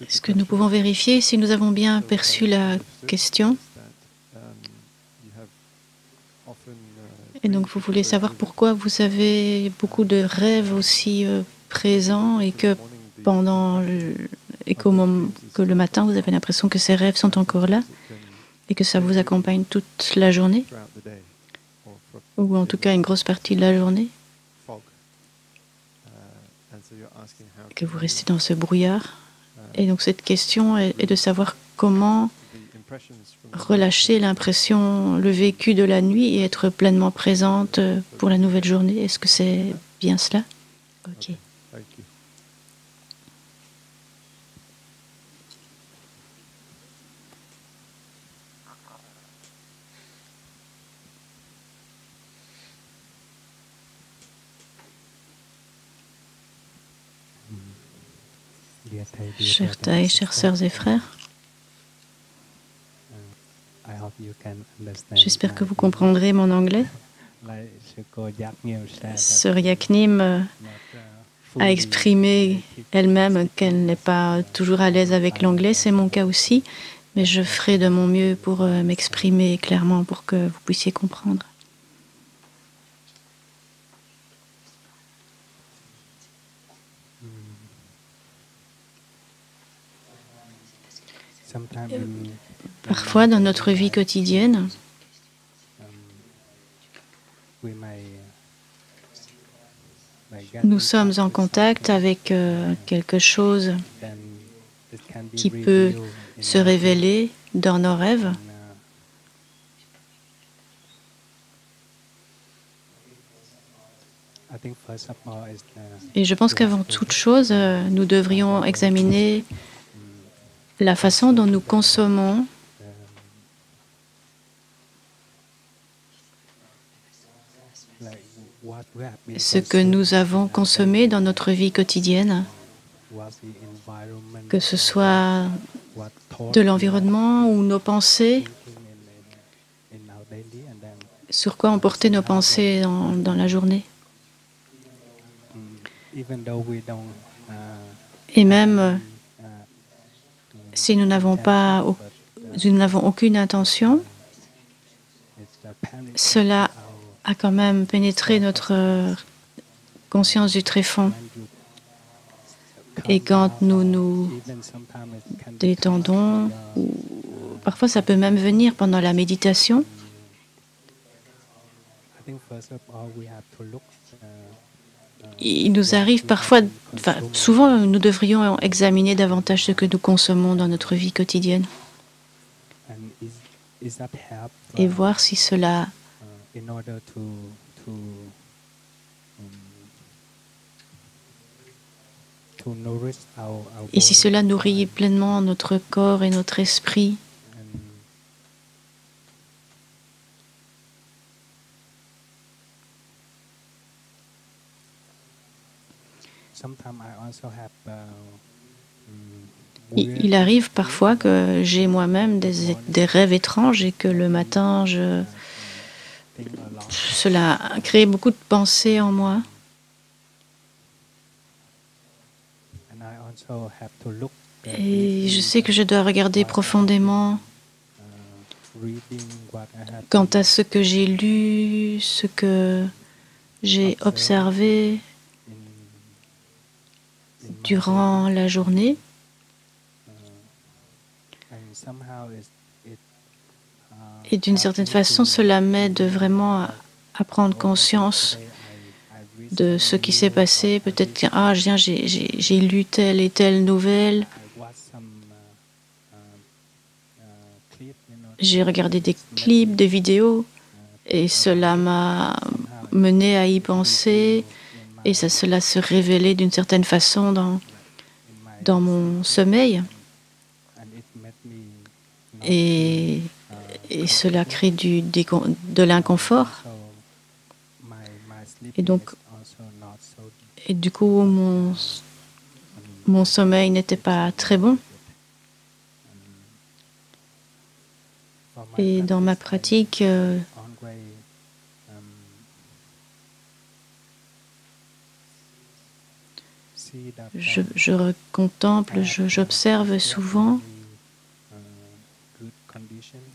Est-ce que nous pouvons vérifier si nous avons bien perçu la question? Et donc vous voulez savoir pourquoi vous avez beaucoup de rêves aussi présents et que que le matin vous avez l'impression que ces rêves sont encore là et que ça vous accompagne toute la journée, ou en tout cas une grosse partie de la journée, que vous restez dans ce brouillard. Et donc cette question est de savoir comment relâcher l'impression, le vécu de la nuit et être pleinement présente pour la nouvelle journée. Est-ce que c'est bien cela? Ok. Chers Thaï, chères sœurs et frères, j'espère que vous comprendrez mon anglais. Sœur Yaknim a exprimé elle-même qu'elle n'est pas toujours à l'aise avec l'anglais, c'est mon cas aussi, mais je ferai de mon mieux pour m'exprimer clairement pour que vous puissiez comprendre. Parfois, dans notre vie quotidienne, nous sommes en contact avec quelque chose qui peut se révéler dans nos rêves. Et je pense qu'avant toute chose, nous devrions examiner la façon dont nous consommons ce que nous avons consommé dans notre vie quotidienne, que ce soit de l'environnement ou nos pensées, sur quoi ont porté nos pensées dans la journée. Et même si nous n'avons aucune intention, cela a quand même pénétré notre conscience du tréfonds. Et quand nous nous détendons, ou parfois ça peut même venir pendant la méditation, il nous arrive parfois, souvent nous devrions examiner davantage ce que nous consommons dans notre vie quotidienne et voir si cela nourrit pleinement notre corps et notre esprit. Il arrive parfois que j'ai moi-même des rêves étranges et que le matin, cela crée beaucoup de pensées en moi. Et je sais que je dois regarder profondément quant à ce que j'ai lu, ce que j'ai observé durant la journée. Et d'une certaine façon, cela m'aide vraiment à prendre conscience de ce qui s'est passé. Peut-être que j'ai lu telle et telle nouvelle. J'ai regardé des clips, des vidéos, et cela m'a mené à y penser. Et cela se révélait d'une certaine façon dans mon sommeil. Et cela crée de l'inconfort. Et du coup, mon sommeil n'était pas très bon. Et dans ma pratique, je contemple, j'observe souvent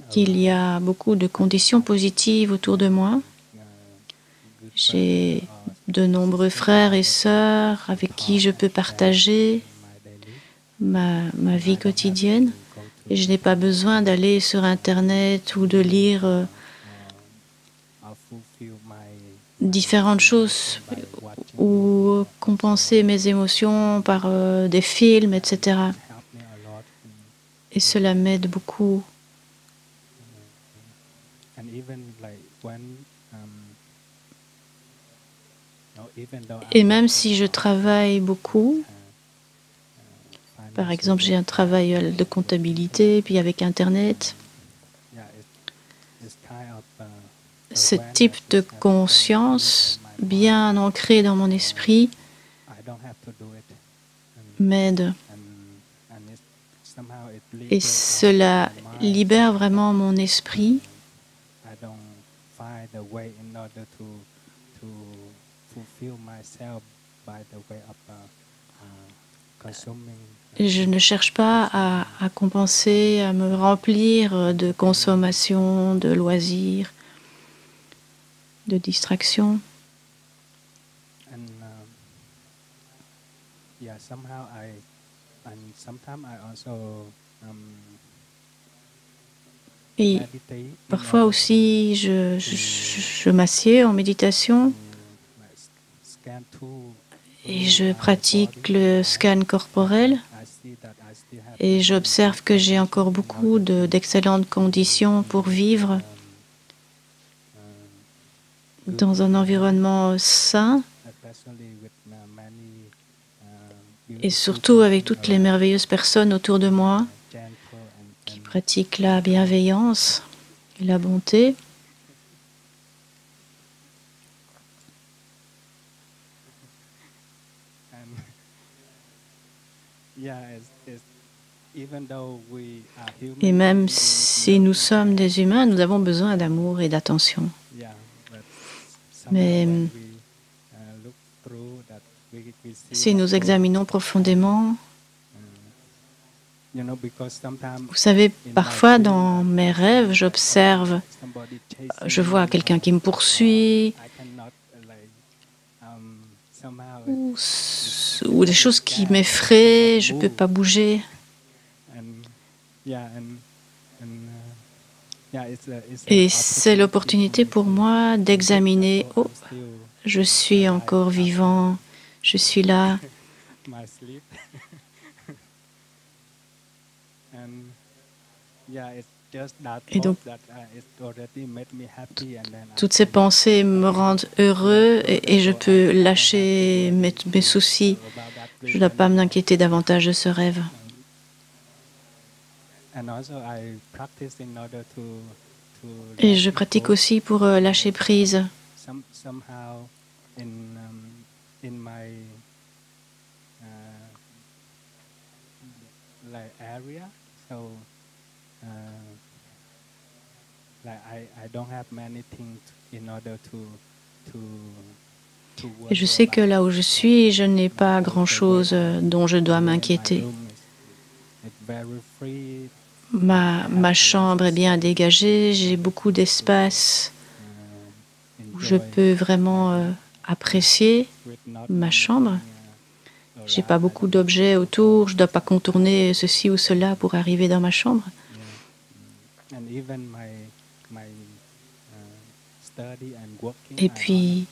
qu'il y a beaucoup de conditions positives autour de moi J'ai de nombreux frères et sœurs avec qui je peux partager ma vie quotidienne. Et je n'ai pas besoin d'aller sur Internet ou de lire différentes choses ou compenser mes émotions par des films, etc. Et cela m'aide beaucoup. Et même si je travaille beaucoup, par exemple, j'ai un travail de comptabilité, puis avec Internet, ce type de conscience bien ancrée dans mon esprit m'aide. Et cela libère vraiment mon esprit. Je ne cherche pas à compenser, à me remplir de consommation, de loisirs, de distractions. Et parfois aussi, je m'assieds en méditation et je pratique le scan corporel et j'observe que j'ai encore beaucoup d'excellentes conditions pour vivre dans un environnement sain et surtout avec toutes les merveilleuses personnes autour de moi qui pratiquent la bienveillance et la bonté. Et même si nous sommes des humains, nous avons besoin d'amour et d'attention. Mais si nous examinons profondément, vous savez, parfois dans mes rêves, j'observe, je vois quelqu'un qui me poursuit, ou des choses qui m'effraient, je ne peux pas bouger. Et c'est l'opportunité pour moi d'examiner, oh, je suis encore vivant, je suis là. Et donc, toutes ces pensées me rendent heureux et je peux lâcher mes soucis. Je ne dois pas m'inquiéter davantage de ce rêve. Et je pratique aussi pour lâcher prise. Et je sais que là où je suis, je n'ai pas grand-chose dont je dois m'inquiéter. Ma chambre est bien dégagée, j'ai beaucoup d'espace où je peux vraiment apprécier ma chambre. Je n'ai pas beaucoup d'objets autour, je ne dois pas contourner ceci ou cela pour arriver dans ma chambre. Et puis,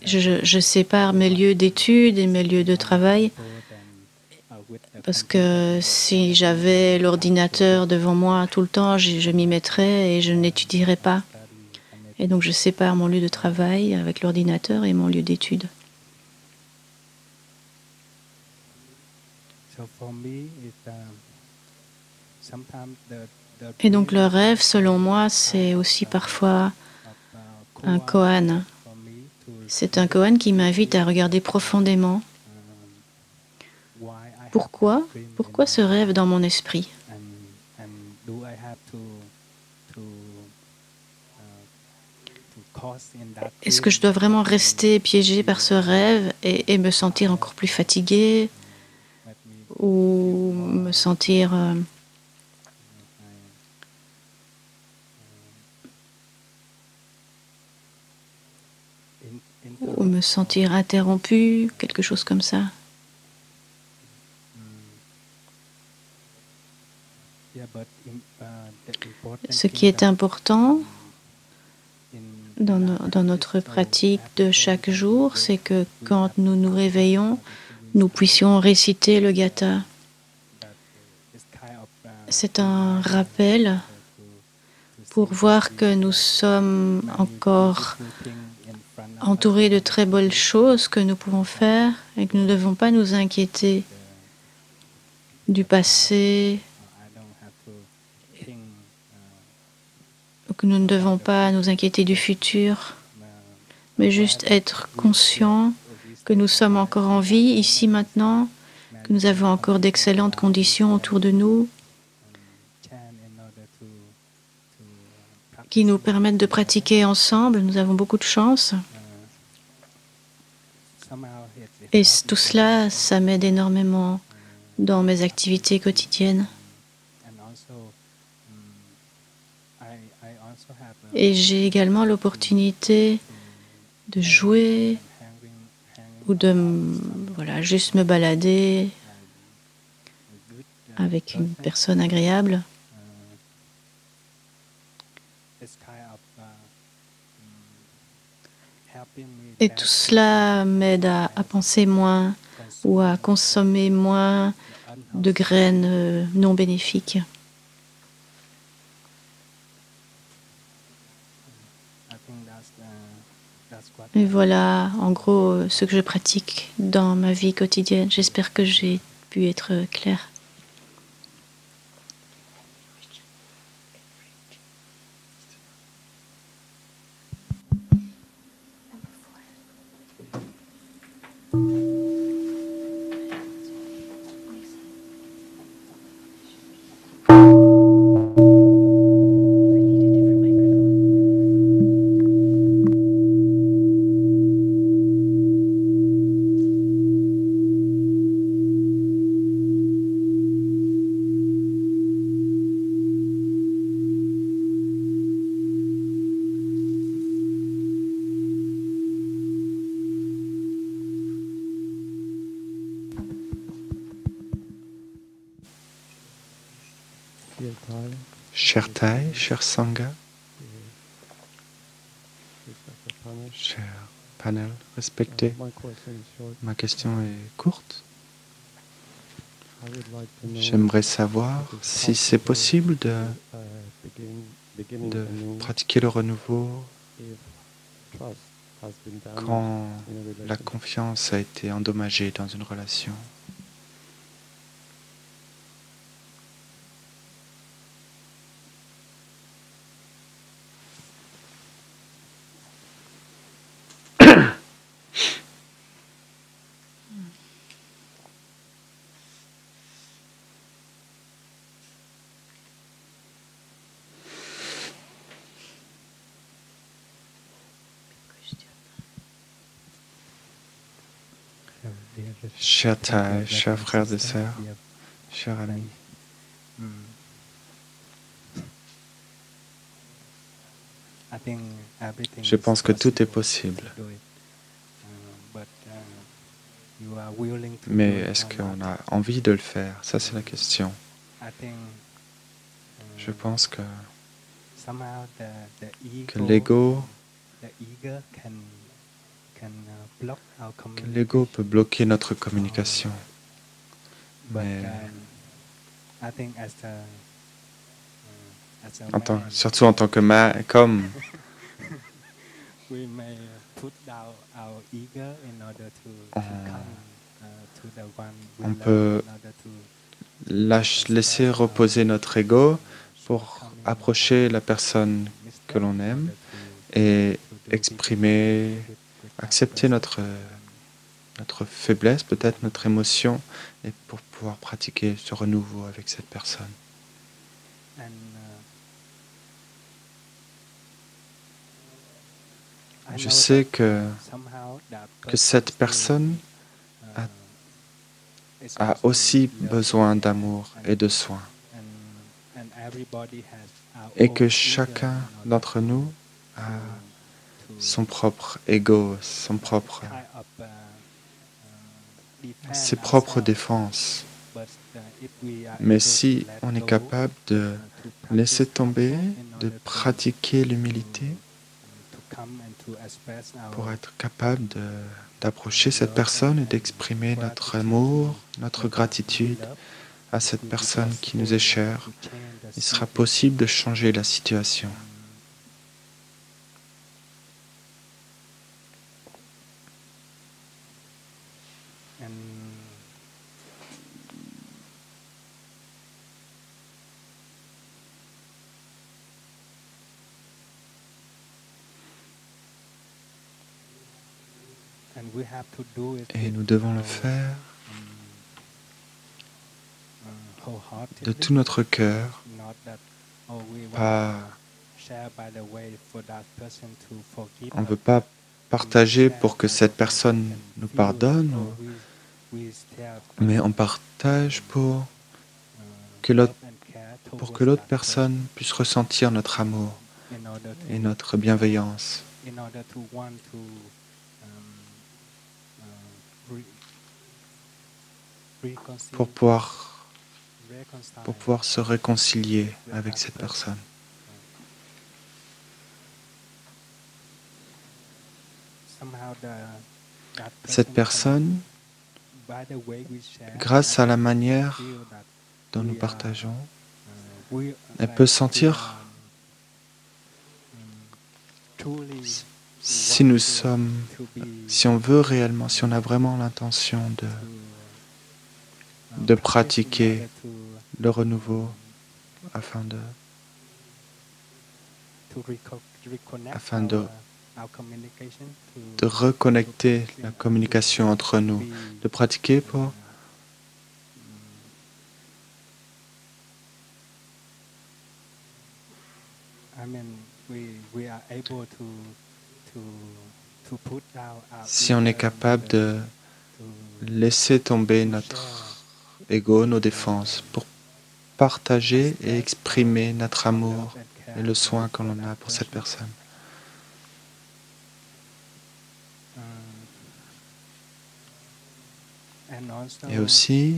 je sépare mes lieux d'études et mes lieux de travail parce que si j'avais l'ordinateur devant moi tout le temps, je m'y mettrais et je n'étudierais pas. Et donc, je sépare mon lieu de travail avec l'ordinateur et mon lieu d'études. Et donc, le rêve, selon moi, c'est aussi parfois un koan. C'est un koan qui m'invite à regarder profondément. Pourquoi ce rêve dans mon esprit? Est-ce que je dois vraiment rester piégé par ce rêve et me sentir encore plus fatigué ou me sentir ou me sentir interrompu, quelque chose comme ça. Ce qui est important dans notre pratique de chaque jour, c'est que quand nous nous réveillons, nous puissions réciter le gatha. C'est un rappel pour voir que nous sommes encore entourés de très belles choses que nous pouvons faire et que nous ne devons pas nous inquiéter du passé, que nous ne devons pas nous inquiéter du futur, mais juste être conscients que nous sommes encore en vie ici maintenant, que nous avons encore d'excellentes conditions autour de nous qui nous permettent de pratiquer ensemble. Nous avons beaucoup de chance. Et tout cela, ça m'aide énormément dans mes activités quotidiennes. Et j'ai également l'opportunité de jouer ou de juste me balader avec une personne agréable. Et tout cela m'aide à penser moins ou à consommer moins de graines non bénéfiques. Et voilà, en gros, ce que je pratique dans ma vie quotidienne. J'espère que j'ai pu être claire. Cher Thai, cher Sangha, cher panel respecté, ma question est courte. J'aimerais savoir si c'est possible de pratiquer le renouveau quand la confiance a été endommagée dans une relation. Chers Thai, chers frères et sœurs, chers amis, je pense que tout est possible. Mais est-ce qu'on a envie de le faire? Ça, c'est la question. Je pense que l'ego peut bloquer notre communication. Mais surtout en tant que comme on peut laisser reposer notre ego pour approcher la personne que l'on aime et exprimer, accepter notre faiblesse, peut-être notre émotion, et pour pouvoir pratiquer ce renouveau avec cette personne. Je sais que cette personne a aussi besoin d'amour et de soins, et que chacun d'entre nous a son propre ego, ses propres défenses. Mais si on est capable de laisser tomber, de pratiquer l'humilité pour être capable d'approcher cette personne et d'exprimer notre amour, notre gratitude à cette personne qui nous est chère, il sera possible de changer la situation. Et nous devons le faire de tout notre cœur, pas, on ne veut pas partager pour que cette personne nous pardonne, mais on partage pour que l'autre personne puisse ressentir notre amour et notre bienveillance. Pour pouvoir se réconcilier avec cette personne. Cette personne, grâce à la manière dont nous partageons, elle peut sentir si on veut réellement, si on a vraiment l'intention de pratiquer le renouveau afin de reconnecter la communication entre nous, de pratiquer pour si on est capable de laisser tomber notre ego, nos défenses, pour partager et exprimer notre amour et le soin que l'on a pour cette personne. Et aussi,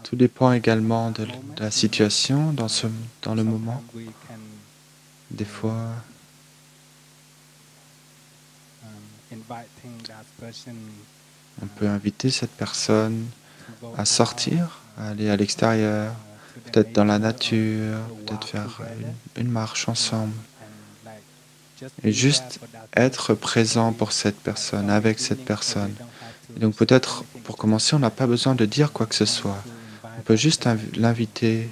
tout dépend également de la situation dans le moment. Des fois, on peut inviter cette personne à sortir, à aller à l'extérieur, peut-être dans la nature, peut-être faire une marche ensemble. Et juste être présent pour cette personne, avec cette personne. Et donc peut-être, pour commencer, on n'a pas besoin de dire quoi que ce soit. On peut juste l'inviter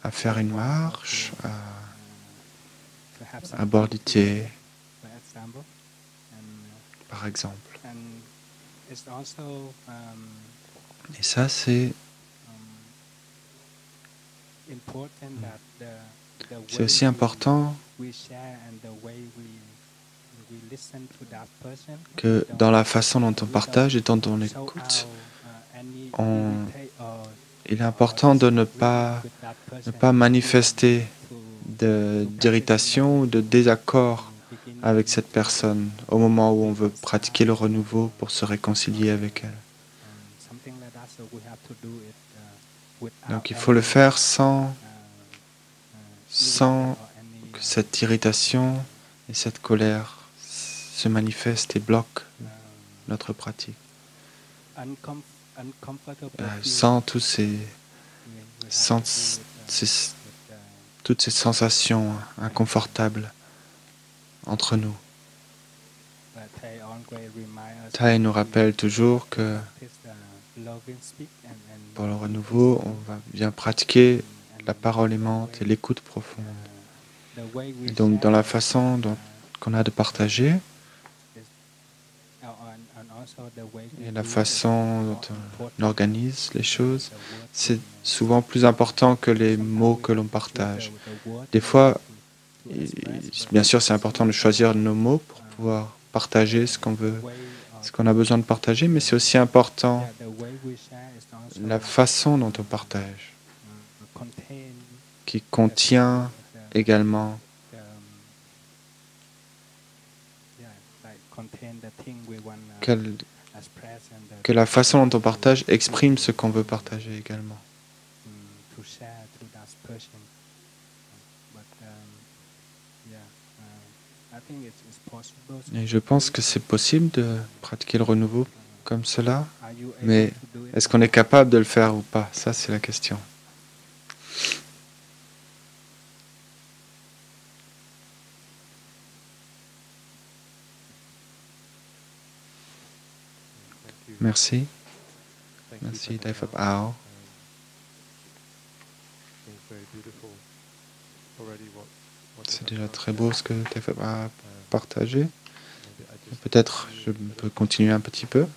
à faire une marche, à boire du thé, par exemple. Et ça, c'est aussi important que dans la façon dont on partage et dont on écoute, il est important de ne pas manifester d'irritation ou de désaccord avec cette personne au moment où on veut pratiquer le renouveau pour se réconcilier avec elle. Donc il faut le faire sans que cette irritation et cette colère se manifestent et bloquent notre pratique. Sans toutes ces sensations inconfortables entre nous. Thay nous rappelle toujours que pour le renouveau, on va bien pratiquer la parole aimante et l'écoute profonde. Et donc dans la façon qu'on a de partager et la façon dont on organise les choses, c'est souvent plus important que les mots que l'on partage. Des fois, bien sûr, c'est important de choisir nos mots pour pouvoir partager ce qu'on veut ce qu'on a besoin de partager, mais c'est aussi important la façon dont on partage, qui contient également que la façon dont on partage exprime ce qu'on veut partager également. Et je pense que c'est possible de pratiquer le renouveau comme cela, mais est-ce qu'on est capable de le faire ou pas? Ça, c'est la question. Merci. Merci, Daifab Ao. C'est déjà très beau ce que Daifab a partagé. Peut-être je peux continuer un petit peu.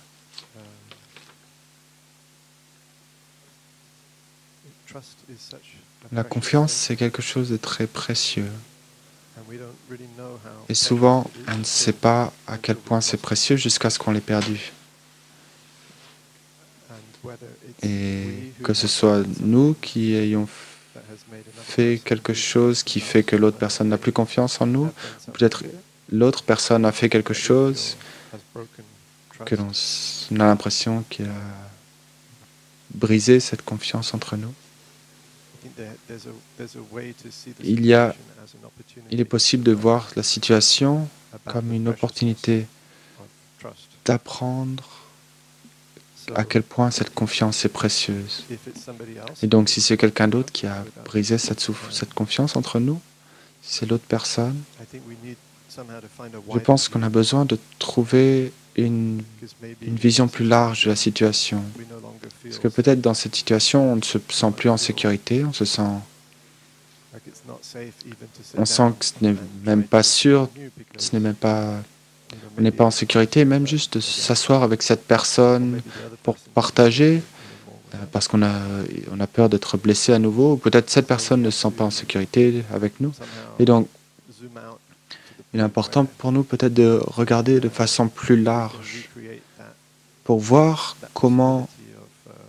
La confiance, c'est quelque chose de très précieux. Et souvent, on ne sait pas à quel point c'est précieux jusqu'à ce qu'on l'ait perdu. Et que ce soit nous qui ayons fait quelque chose qui fait que l'autre personne n'a plus confiance en nous, peut-être l'autre personne a fait quelque chose que l'on a l'impression qu'il a brisé cette confiance entre nous. Il est possible de voir la situation comme une opportunité d'apprendre à quel point cette confiance est précieuse. Et donc, si c'est quelqu'un d'autre qui a brisé cette confiance entre nous, si c'est l'autre personne, je pense qu'on a besoin de trouver une vision plus large de la situation. Parce que peut-être dans cette situation, on ne se sent plus en sécurité, on sent que ce n'est même pas sûr, on n'est pas en sécurité, même juste de s'asseoir avec cette personne pour partager, parce qu'on a peur d'être blessé à nouveau, ou peut-être cette personne ne se sent pas en sécurité avec nous. Et donc, il est important pour nous peut-être de regarder de façon plus large pour voir comment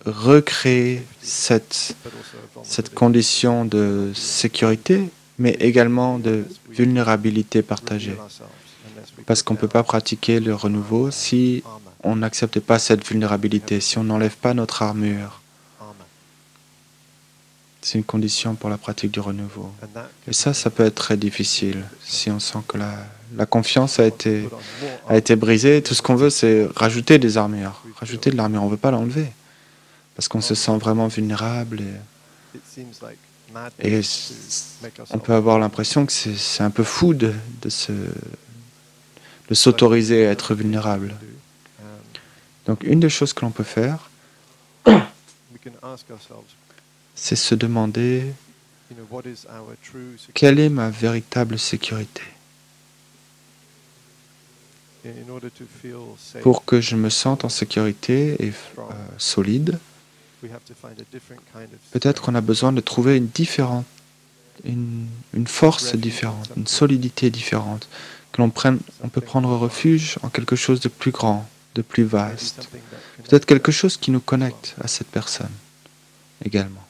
recréer cette condition de sécurité, mais également de vulnérabilité partagée. Parce qu'on ne peut pas pratiquer le renouveau si on n'accepte pas cette vulnérabilité, si on n'enlève pas notre armure. C'est une condition pour la pratique du renouveau. Et ça peut être très difficile si on sent que la confiance a été brisée. Tout ce qu'on veut, c'est rajouter des armures. Rajouter de l'armure, on ne veut pas l'enlever. Parce qu'on se sent vraiment vulnérable. Et on peut avoir l'impression que c'est un peu fou de s'autoriser à être vulnérable. Donc, une des choses que l'on peut faire, c'est se demander quelle est ma véritable sécurité. Pour que je me sente en sécurité et solide, peut-être qu'on a besoin de trouver une force différente, une solidité différente, on peut prendre refuge en quelque chose de plus grand, de plus vaste. Peut-être quelque chose qui nous connecte à cette personne également.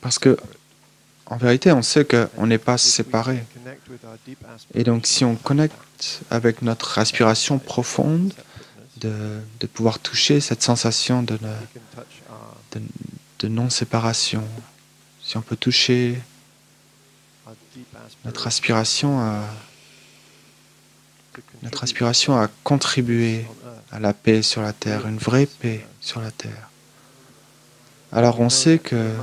Parce que, en vérité, on sait qu'on n'est pas séparés. Et donc, si on connecte avec notre aspiration profonde de pouvoir toucher cette sensation de non-séparation, si on peut toucher notre aspiration à contribuer à la paix sur la terre, une vraie paix sur la terre, alors on sait que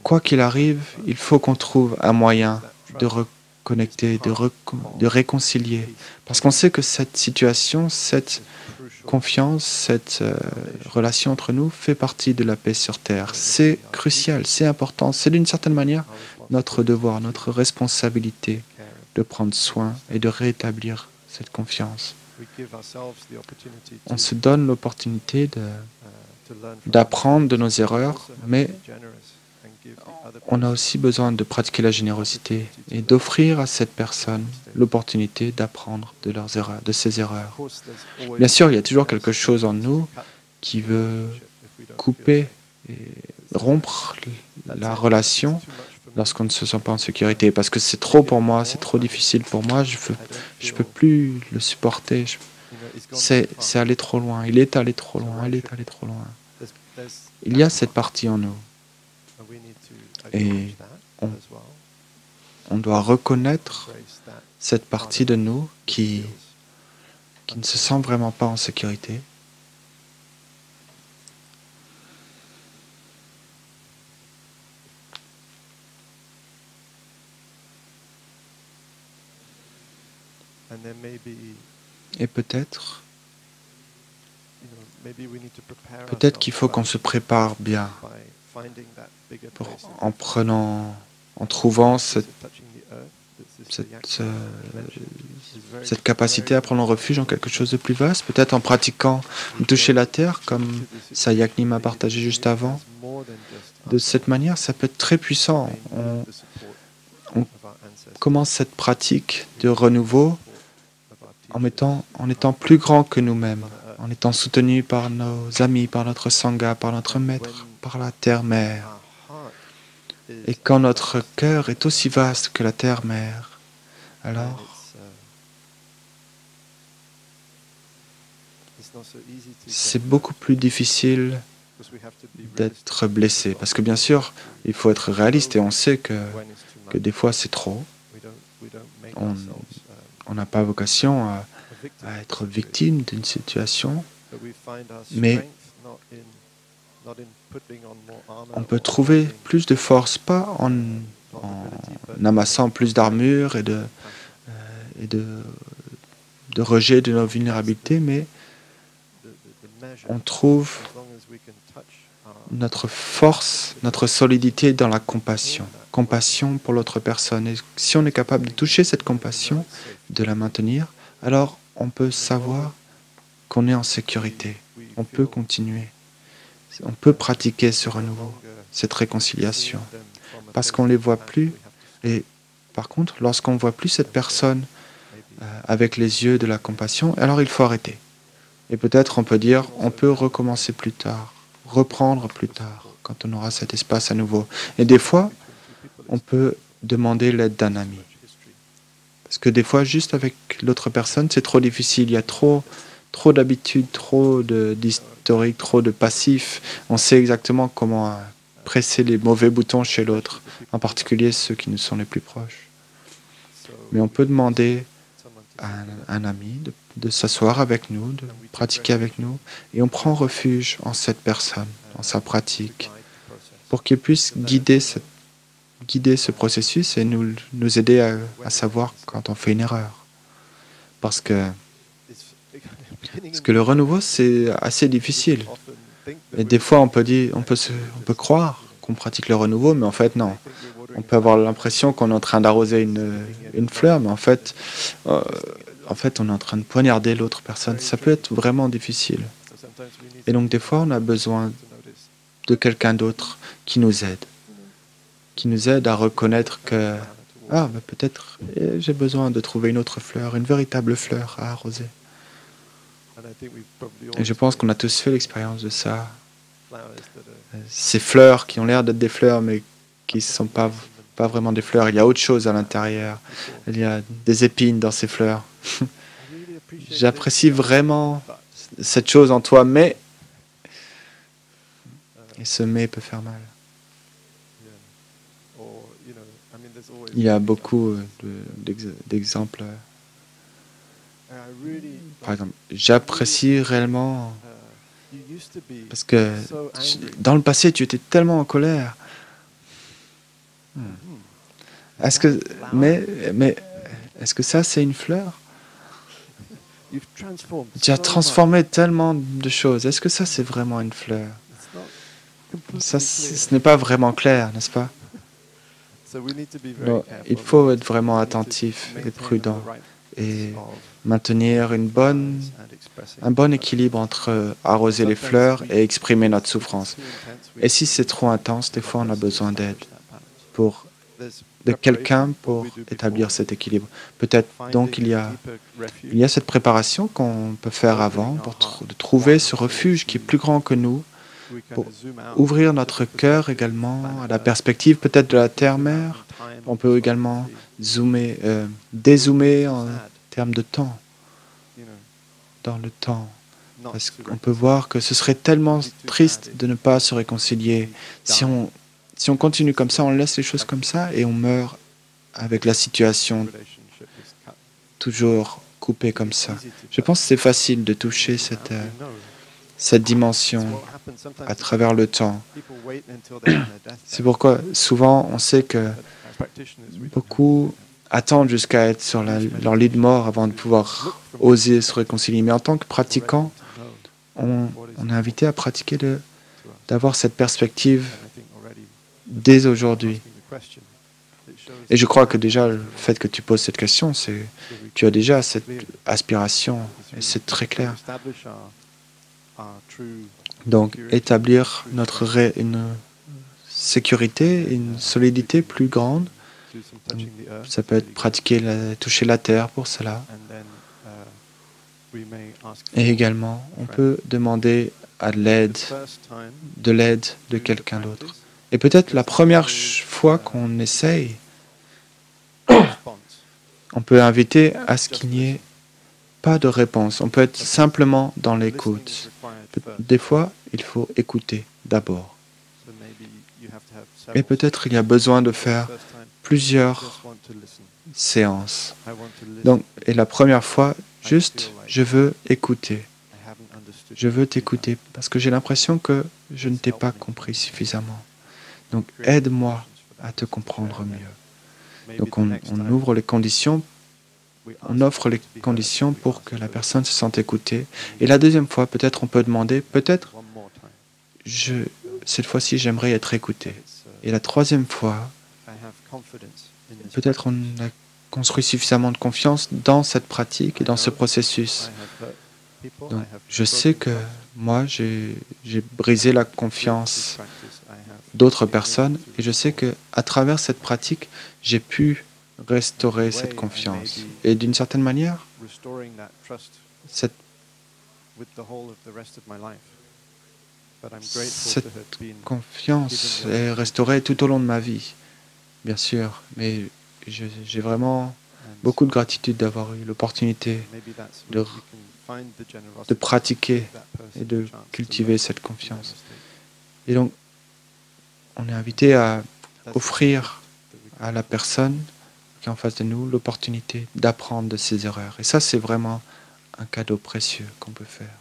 quoi qu'il arrive, il faut qu'on trouve un moyen de reconnecter, de réconcilier. Parce qu'on sait que cette situation, cette confiance, cette relation entre nous fait partie de la paix sur terre. C'est crucial, c'est important, c'est d'une certaine manière notre devoir, notre responsabilité de prendre soin et de rétablir cette confiance. On se donne l'opportunité d'apprendre de nos erreurs, mais on a aussi besoin de pratiquer la générosité et d'offrir à cette personne l'opportunité d'apprendre de leurs erreurs, de ses erreurs. Bien sûr, il y a toujours quelque chose en nous qui veut couper et rompre la relation lorsqu'on ne se sent pas en sécurité, parce que c'est trop pour moi, c'est trop difficile pour moi, je peux plus le supporter, c'est allé trop loin, il est allé trop loin, elle est allée trop loin. Il y a cette partie en nous, et on doit reconnaître cette partie de nous qui ne se sent vraiment pas en sécurité. Et peut-être qu'il faut qu'on se prépare bien en trouvant cette capacité à prendre refuge en quelque chose de plus vaste, peut-être en pratiquant toucher la terre, comme Sayakni m'a partagé juste avant. De cette manière, ça peut être très puissant. On commence cette pratique de renouveau en étant plus grand que nous-mêmes, en étant soutenu par nos amis, par notre Sangha, par notre maître, par la terre-mère. Et quand notre cœur est aussi vaste que la terre-mère, alors c'est beaucoup plus difficile d'être blessé. Parce que bien sûr, il faut être réaliste et on sait que des fois c'est trop. On n'a pas vocation à être victime d'une situation, mais on peut trouver plus de force, pas en amassant plus d'armure et de rejet de nos vulnérabilités, mais on trouve notre force, notre solidité dans la compassion. Compassion pour l'autre personne. Et si on est capable de toucher cette compassion, de la maintenir, alors on peut savoir qu'on est en sécurité. On peut continuer. On peut pratiquer ce renouveau, cette réconciliation. Parce qu'on ne les voit plus. Et par contre, lorsqu'on ne voit plus cette personne avec les yeux de la compassion, alors il faut arrêter. Et peut-être on peut dire, on peut recommencer plus tard, reprendre plus tard, quand on aura cet espace à nouveau. Et des fois, on peut demander l'aide d'un ami. Parce que des fois, juste avec l'autre personne, c'est trop difficile. Il y a trop d'habitudes, trop d'historique, trop de passifs. On sait exactement comment presser les mauvais boutons chez l'autre, en particulier ceux qui nous sont les plus proches. Mais on peut demander à un ami de s'asseoir avec nous, de pratiquer avec nous, et on prend refuge en cette personne, dans sa pratique, pour qu'il puisse guider ce processus et nous aider à savoir quand on fait une erreur. Parce que le renouveau, c'est assez difficile. Et des fois, on peut croire qu'on pratique le renouveau, mais en fait, non. On peut avoir l'impression qu'on est en train d'arroser une fleur, mais en fait, on est en train de poignarder l'autre personne. Ça peut être vraiment difficile. Et donc, des fois, on a besoin de quelqu'un d'autre qui nous aide à reconnaître que peut-être j'ai besoin de trouver une autre fleur, une véritable fleur à arroser. Et je pense qu'on a tous fait l'expérience de ça. Ces fleurs qui ont l'air d'être des fleurs, mais qui ne sont pas vraiment des fleurs. Il y a autre chose à l'intérieur. Il y a des épines dans ces fleurs. J'apprécie vraiment cette chose en toi, mais... Et ce mais peut faire mal. Il y a beaucoup d'exemples. Par exemple, j'apprécie réellement parce que dans le passé, tu étais tellement en colère. Mais est-ce que ça, c'est une fleur? Tu as transformé tellement de choses. Est-ce que ça, c'est vraiment une fleur? Ça, ce n'est pas vraiment clair, n'est-ce pas? Donc, il faut être vraiment attentif et prudent et maintenir un bon équilibre entre arroser les fleurs et exprimer notre souffrance. Et si c'est trop intense, des fois on a besoin d'aide de quelqu'un pour établir cet équilibre. Peut-être donc il y a cette préparation qu'on peut faire avant pour trouver ce refuge qui est plus grand que nous, pour ouvrir notre cœur également à la perspective peut-être de la terre-mère. On peut également dézoomer en termes de temps, dans le temps. Parce qu'on peut voir que ce serait tellement triste de ne pas se réconcilier. Si on continue comme ça, on laisse les choses comme ça et on meurt avec la situation toujours coupée comme ça. Je pense que c'est facile de toucher cette dimension à travers le temps. C'est pourquoi souvent on sait que beaucoup attendent jusqu'à être sur leur lit de mort avant de pouvoir oser se réconcilier. Mais en tant que pratiquant, on est invité à pratiquer d'avoir cette perspective dès aujourd'hui. Et je crois que déjà, le fait que tu poses cette question, c'est tu as déjà cette aspiration, et c'est très clair. Donc, établir une sécurité, une solidité plus grande, ça peut être toucher la terre pour cela. Et également, on peut demander de l'aide de quelqu'un d'autre. Et peut-être la première fois qu'on essaye, on peut inviter à ce qu'il n'y ait pas de réponse. On peut être simplement dans l'écoute. Des fois, il faut écouter d'abord. Et peut-être il y a besoin de faire plusieurs séances. Donc, et la première fois, juste, je veux écouter. Je veux t'écouter parce que j'ai l'impression que je ne t'ai pas compris suffisamment. Donc, aide-moi à te comprendre mieux. Donc, on offre les conditions pour que la personne se sente écoutée. Et la deuxième fois, peut-être on peut demander, cette fois-ci, j'aimerais être écouté. Et la troisième fois, peut-être on a construit suffisamment de confiance dans cette pratique et dans ce processus. Donc, je sais que moi, j'ai brisé la confiance d'autres personnes et je sais que à travers cette pratique, j'ai pu restaurer cette confiance. Et d'une certaine manière, cette confiance est restaurée tout au long de ma vie, bien sûr, mais j'ai vraiment beaucoup de gratitude d'avoir eu l'opportunité de pratiquer et de cultiver cette confiance. Et donc, on est invité à offrir à la personne qui est en face de nous l'opportunité d'apprendre de ses erreurs. Et ça, c'est vraiment un cadeau précieux qu'on peut faire.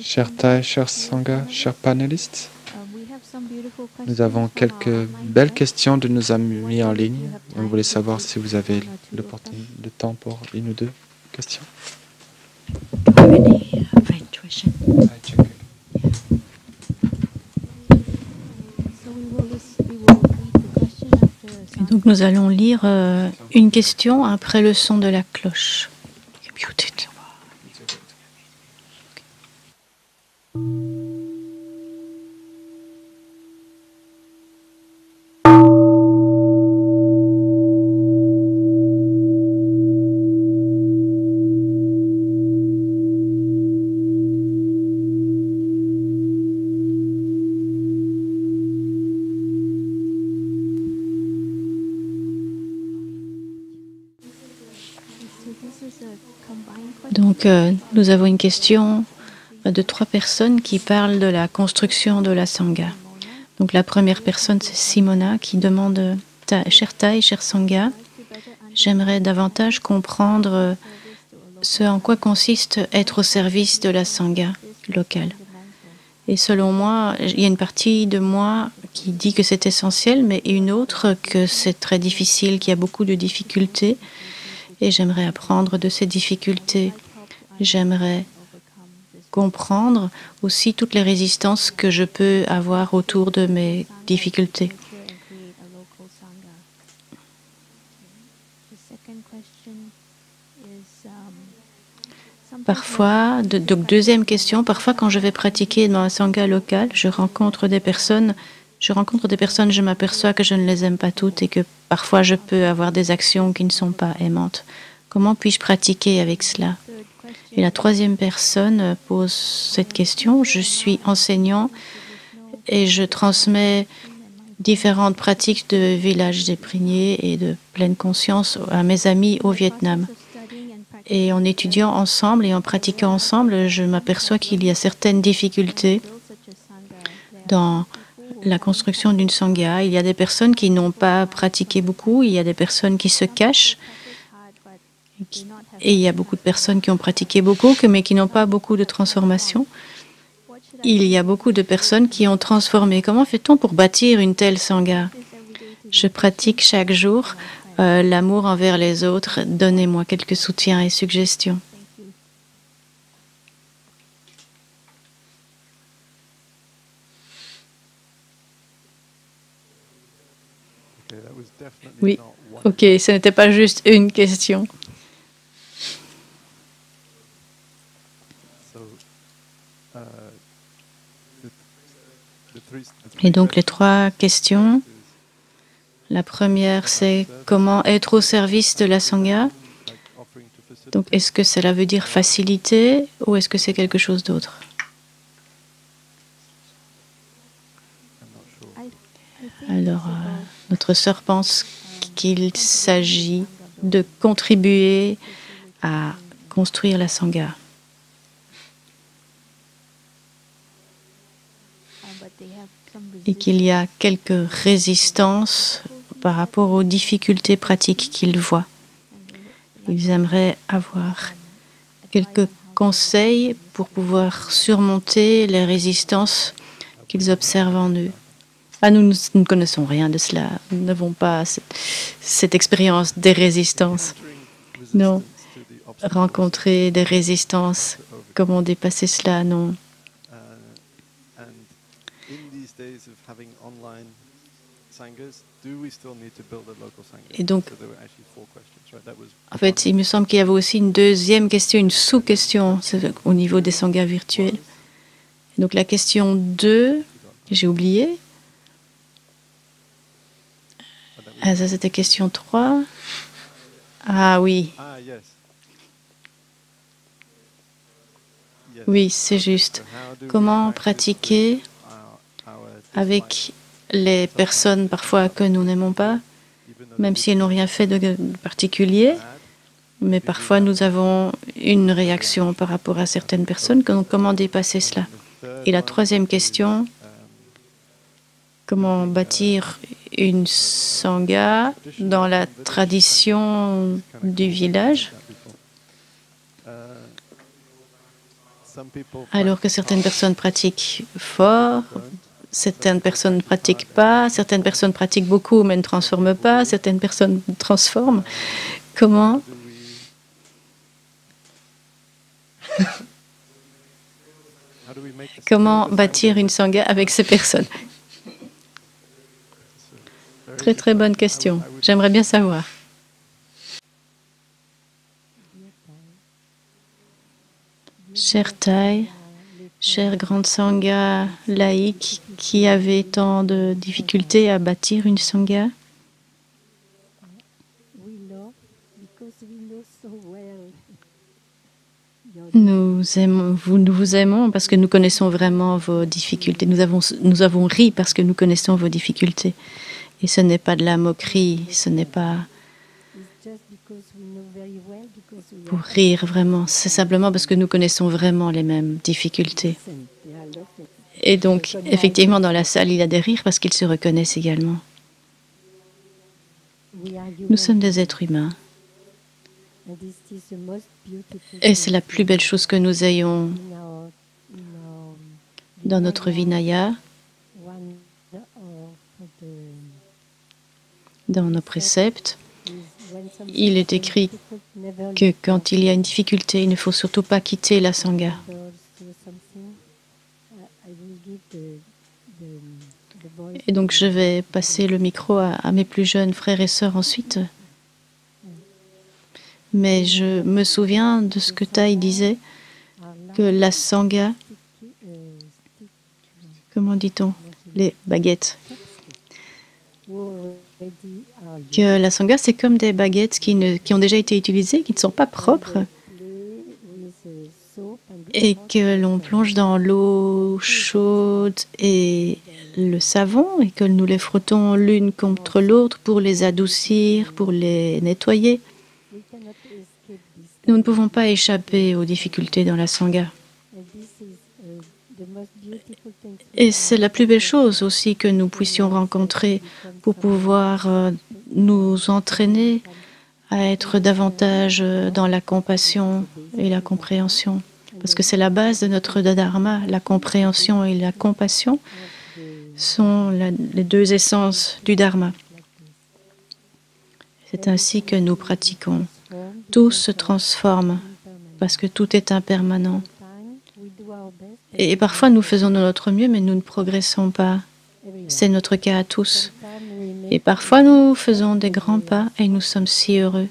Cher Thai, cher Sangha, chers panélistes, nous avons quelques belles questions de nos amis en ligne. On voulait savoir si vous avez le temps pour une ou deux questions. Et donc nous allons lire une question après le son de la cloche. Donc, nous avons une question de 3 personnes qui parlent de la construction de la Sangha. Donc, la première personne, c'est Simona qui demande « Cher Thai, cher Sangha, j'aimerais davantage comprendre ce en quoi consiste être au service de la Sangha locale. Et selon moi, il y a une partie de moi qui dit que c'est essentiel, mais une autre que c'est très difficile, qu'il y a beaucoup de difficultés. Et j'aimerais apprendre de ces difficultés. J'aimerais comprendre aussi toutes les résistances que je peux avoir autour de mes difficultés. Parfois, donc deuxième question, parfois quand je vais pratiquer dans un sangha local, je rencontre des personnes, je m'aperçois que je ne les aime pas toutes et que parfois je peux avoir des actions qui ne sont pas aimantes. Comment puis-je pratiquer avec cela? Et la troisième personne pose cette question. Je suis enseignant et je transmets différentes pratiques de village des pruniers et de pleine conscience à mes amis au Vietnam. Et en étudiant ensemble et en pratiquant ensemble, je m'aperçois qu'il y a certaines difficultés dans la construction d'une sangha. Il y a des personnes qui n'ont pas pratiqué beaucoup, il y a des personnes qui se cachent, et il y a beaucoup de personnes qui ont pratiqué beaucoup, mais qui n'ont pas beaucoup de transformation. Il y a beaucoup de personnes qui ont transformé. Comment fait-on pour bâtir une telle sangha? Je pratique chaque jour l'amour envers les autres. Donnez-moi quelques soutiens et suggestions. Oui, ok, ce n'était pas juste une question. Et donc les trois questions. La première, c'est comment être au service de la sangha. Donc est-ce que cela veut dire faciliter ou est-ce que c'est quelque chose d'autre? Alors, notre sœur pense qu'il s'agit de contribuer à construire la sangha. Et qu'il y a quelques résistances par rapport aux difficultés pratiques qu'ils voient. Ils aimeraient avoir quelques conseils pour pouvoir surmonter les résistances qu'ils observent en eux. Ah, nous ne connaissons rien de cela. Nous n'avons pas cette expérience des résistances. Non. Rencontrer des résistances, comment dépasser cela, non. Et donc, en fait, il me semble qu'il y avait aussi une deuxième question, une sous-question au niveau des sanghas virtuels. Et donc la question 2, j'ai oublié. Ah, ça c'était question 3. Ah oui. Oui, c'est juste. Comment pratiquer avec les personnes parfois que nous n'aimons pas, même si elles n'ont rien fait de particulier, mais parfois nous avons une réaction par rapport à certaines personnes. Comment dépasser cela? Et la troisième question, comment bâtir une sangha dans la tradition du village, alors que certaines personnes pratiquent fort, certaines personnes ne pratiquent pas, certaines personnes pratiquent beaucoup mais ne transforment pas, certaines personnes transforment. Comment bâtir une sangha avec ces personnes? Très très bonne question. J'aimerais bien savoir. Cher Thai, chère grande sangha laïque qui avait tant de difficultés à bâtir une sangha, nous vous aimons parce que nous connaissons vraiment vos difficultés. Nous avons ri parce que nous connaissons vos difficultés. Et ce n'est pas de la moquerie, ce n'est pas pour rire vraiment. C'est simplement parce que nous connaissons vraiment les mêmes difficultés. Et donc, effectivement, dans la salle, il y a des rires parce qu'ils se reconnaissent également. Nous sommes des êtres humains. Et c'est la plus belle chose que nous ayons dans notre Vinaya, dans nos préceptes. Il est écrit que quand il y a une difficulté, il ne faut surtout pas quitter la sangha. Et donc je vais passer le micro à mes plus jeunes frères et sœurs ensuite. mais je me souviens de ce que Thai disait, que la sangha, comment dit-on, les baguettes, que la sangha c'est comme des baguettes qui ont déjà été utilisées, qui ne sont pas propres, et que l'on plonge dans l'eau chaude et le savon, et que nous les frottons l'une contre l'autre pour les adoucir, pour les nettoyer. Nous ne pouvons pas échapper aux difficultés dans la sangha. Et c'est la plus belle chose aussi que nous puissions rencontrer pour pouvoir nous entraîner à être davantage dans la compassion et la compréhension. Parce que c'est la base de notre dharma, la compréhension et la compassion sont les deux essences du dharma. C'est ainsi que nous pratiquons. Tout se transforme parce que tout est impermanent. Et parfois nous faisons de notre mieux, mais nous ne progressons pas. C'est notre cas à tous. Et parfois nous faisons des grands pas et nous sommes si heureux.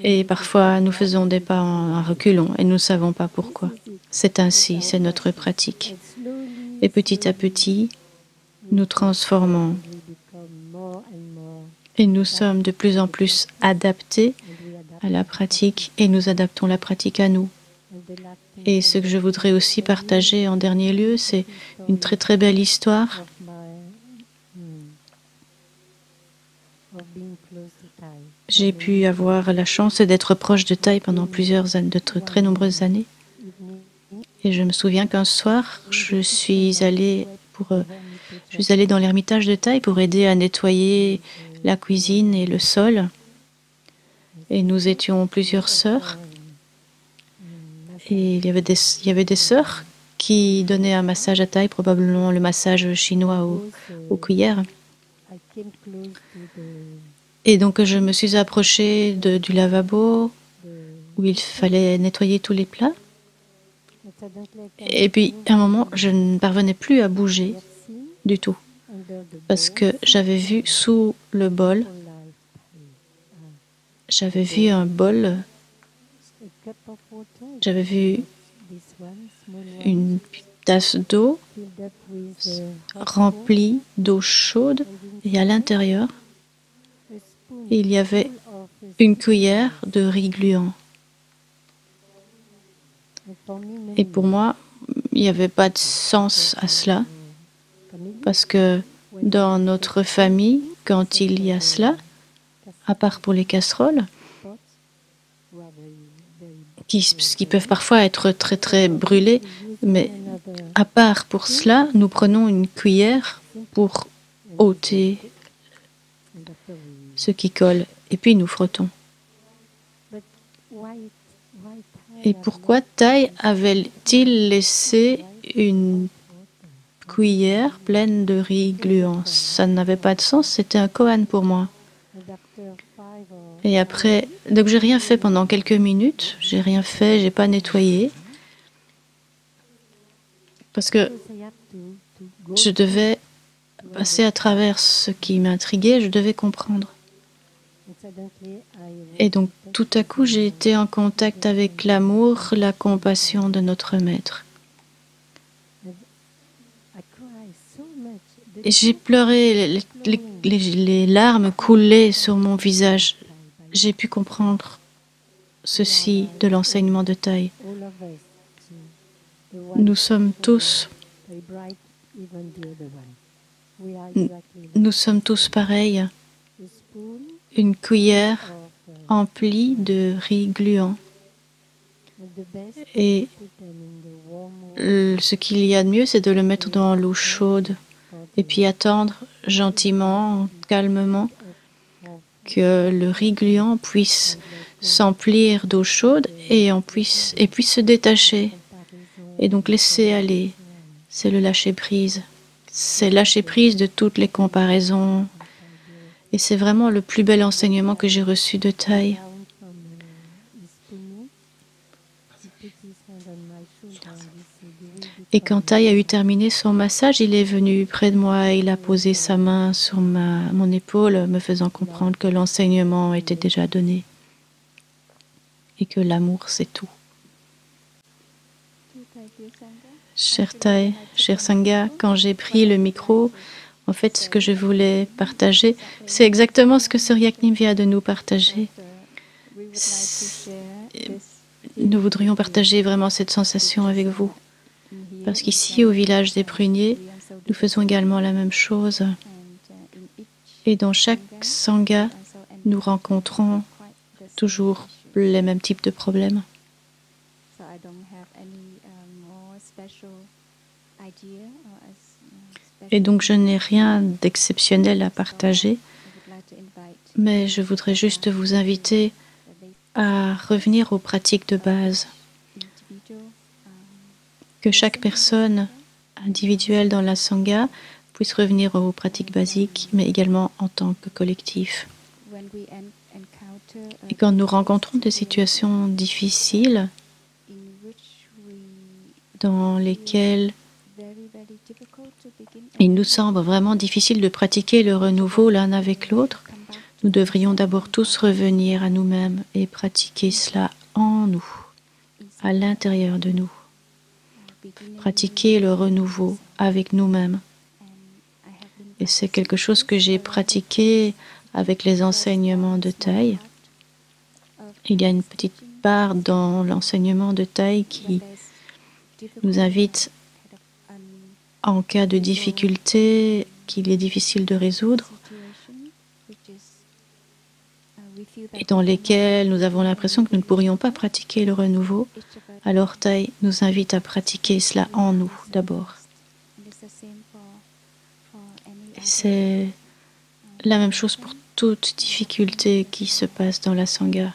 Et parfois nous faisons des pas en reculons et nous ne savons pas pourquoi. C'est ainsi, c'est notre pratique. Et petit à petit, nous transformons. Et nous sommes de plus en plus adaptés à la pratique et nous adaptons la pratique à nous. Et ce que je voudrais aussi partager en dernier lieu, c'est une très très belle histoire J'ai pu avoir la chance d'être proche de Thai pendant de très nombreuses années. Et je me souviens qu'un soir, je suis allée dans l'ermitage de Thai pour aider à nettoyer la cuisine et le sol. Et nous étions plusieurs sœurs. Et il y avait des sœurs qui donnaient un massage à Thai, probablement le massage chinois aux cuillères. Et donc je me suis approchée du lavabo où il fallait nettoyer tous les plats. Et puis à un moment, je ne parvenais plus à bouger du tout parce que j'avais vu sous le bol, j'avais vu un bol, j'avais vu une tasse d'eau remplie d'eau chaude et à l'intérieur, il y avait une cuillère de riz gluant. Et pour moi, il n'y avait pas de sens à cela, parce que dans notre famille, quand il y a cela, à part pour les casseroles, qui peuvent parfois être très très brûlées, mais à part pour cela, nous prenons une cuillère pour ôter ce qui colle, et puis nous frottons. Et pourquoi Thai avait-il laissé une cuillère pleine de riz gluant? Ça n'avait pas de sens, c'était un koan pour moi. Et après, donc j'ai rien fait pendant quelques minutes, j'ai rien fait, j'ai pas nettoyé, parce que je devais passer à travers ce qui m'intriguait, je devais comprendre. Et donc, tout à coup, j'ai été en contact avec l'amour, la compassion de notre Maître. Et j'ai pleuré, les larmes coulaient sur mon visage. J'ai pu comprendre ceci de l'enseignement de Thai. Nous sommes tous pareils. Une cuillère emplie de riz gluant. Et ce qu'il y a de mieux, c'est de le mettre dans l'eau chaude et puis attendre gentiment, calmement, que le riz gluant puisse s'emplir d'eau chaude et puisse se détacher. Et donc laisser aller, c'est le lâcher prise. C'est lâcher prise de toutes les comparaisons. Et c'est vraiment le plus bel enseignement que j'ai reçu de Thai. Et quand Thai a eu terminé son massage, il est venu près de moi, il a posé sa main sur mon épaule, me faisant comprendre que l'enseignement était déjà donné. et que l'amour, c'est tout. Cher Thai, cher Sangha, quand j'ai pris le micro, en fait, ce que je voulais partager, c'est exactement ce que Sir Yaknim vient de nous partager. Nous voudrions partager vraiment cette sensation avec vous. Parce qu'ici, au village des Pruniers, nous faisons également la même chose. Et dans chaque Sangha, nous rencontrons toujours les mêmes types de problèmes. Et donc, je n'ai rien d'exceptionnel à partager, mais je voudrais juste vous inviter à revenir aux pratiques de base. Que chaque personne individuelle dans la Sangha puisse revenir aux pratiques basiques, mais également en tant que collectif. Et quand nous rencontrons des situations difficiles dans lesquelles il nous semble vraiment difficile de pratiquer le renouveau l'un avec l'autre, nous devrions d'abord tous revenir à nous-mêmes et pratiquer cela en nous, à l'intérieur de nous. Pratiquer le renouveau avec nous-mêmes. Et c'est quelque chose que j'ai pratiqué avec les enseignements de Thai. Il y a une petite part dans l'enseignement de Thai qui nous invite, en cas de difficulté qu'il est difficile de résoudre, et dans lesquels nous avons l'impression que nous ne pourrions pas pratiquer le renouveau, alors Thai nous invite à pratiquer cela en nous d'abord. Et c'est la même chose pour toute difficulté qui se passe dans la Sangha.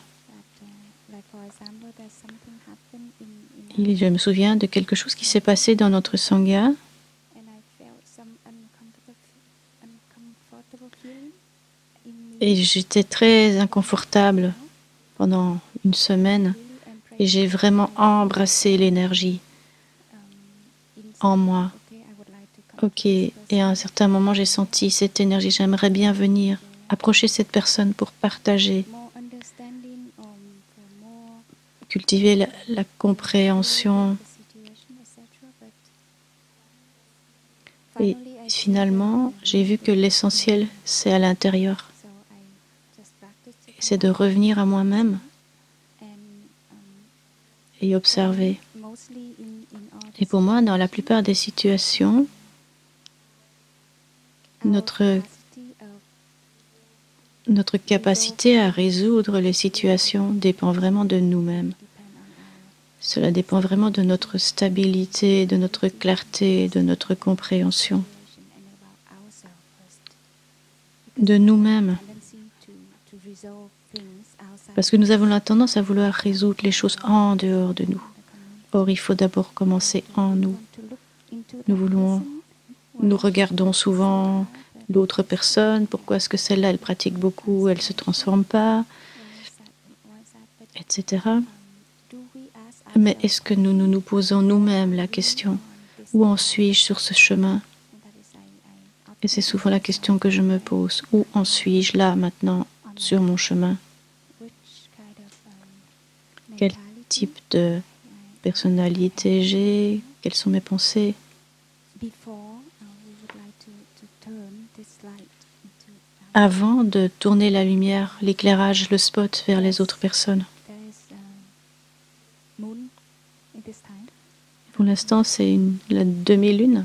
Je me souviens de quelque chose qui s'est passé dans notre Sangha. Et j'étais très inconfortable pendant une semaine. Et j'ai vraiment embrassé l'énergie en moi. Ok, et à un certain moment, j'ai senti cette énergie. J'aimerais bien venir approcher cette personne pour partager, cultiver la compréhension. Et finalement, j'ai vu que l'essentiel, c'est à l'intérieur. C'est de revenir à moi-même et observer. Et pour moi, dans la plupart des situations, notre capacité à résoudre les situations dépend vraiment de nous-mêmes. Cela dépend vraiment de notre stabilité, de notre clarté, de notre compréhension, de nous-mêmes. Parce que nous avons la tendance à vouloir résoudre les choses en dehors de nous. Or, il faut d'abord commencer en nous. Nous regardons souvent l'autre personne. Pourquoi est-ce que celle-là, elle pratique beaucoup, elle ne se transforme pas, etc. Mais est-ce que nous nous posons nous-mêmes la question, où en suis-je sur ce chemin? Et c'est souvent la question que je me pose. Où en suis-je là, maintenant, sur mon chemin? Quel type de personnalité j'ai? Quelles sont mes pensées? Avant de tourner la lumière, l'éclairage, le spot vers les autres personnes. Pour l'instant, c'est la demi-lune.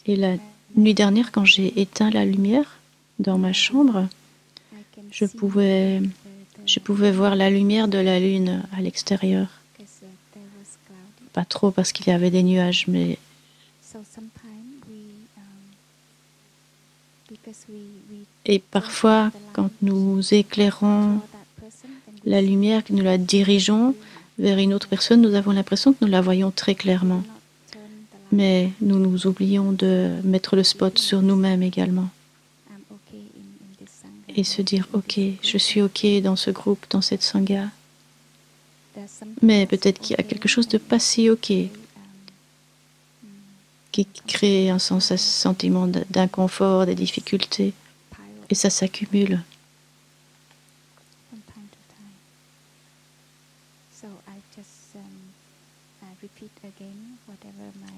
Et la nuit dernière, quand j'ai éteint la lumière dans ma chambre, je pouvais voir la lumière de la lune à l'extérieur. Pas trop parce qu'il y avait des nuages, mais et parfois, quand nous éclairons la lumière, que nous la dirigeons vers une autre personne, nous avons l'impression que nous la voyons très clairement. Mais nous nous oublions de mettre le spot sur nous-mêmes également. Et se dire, ok, je suis ok dans ce groupe, dans cette Sangha. Mais peut-être qu'il y a quelque chose de pas si ok, qui crée un sentiment d'inconfort, de difficulté. Et ça s'accumule.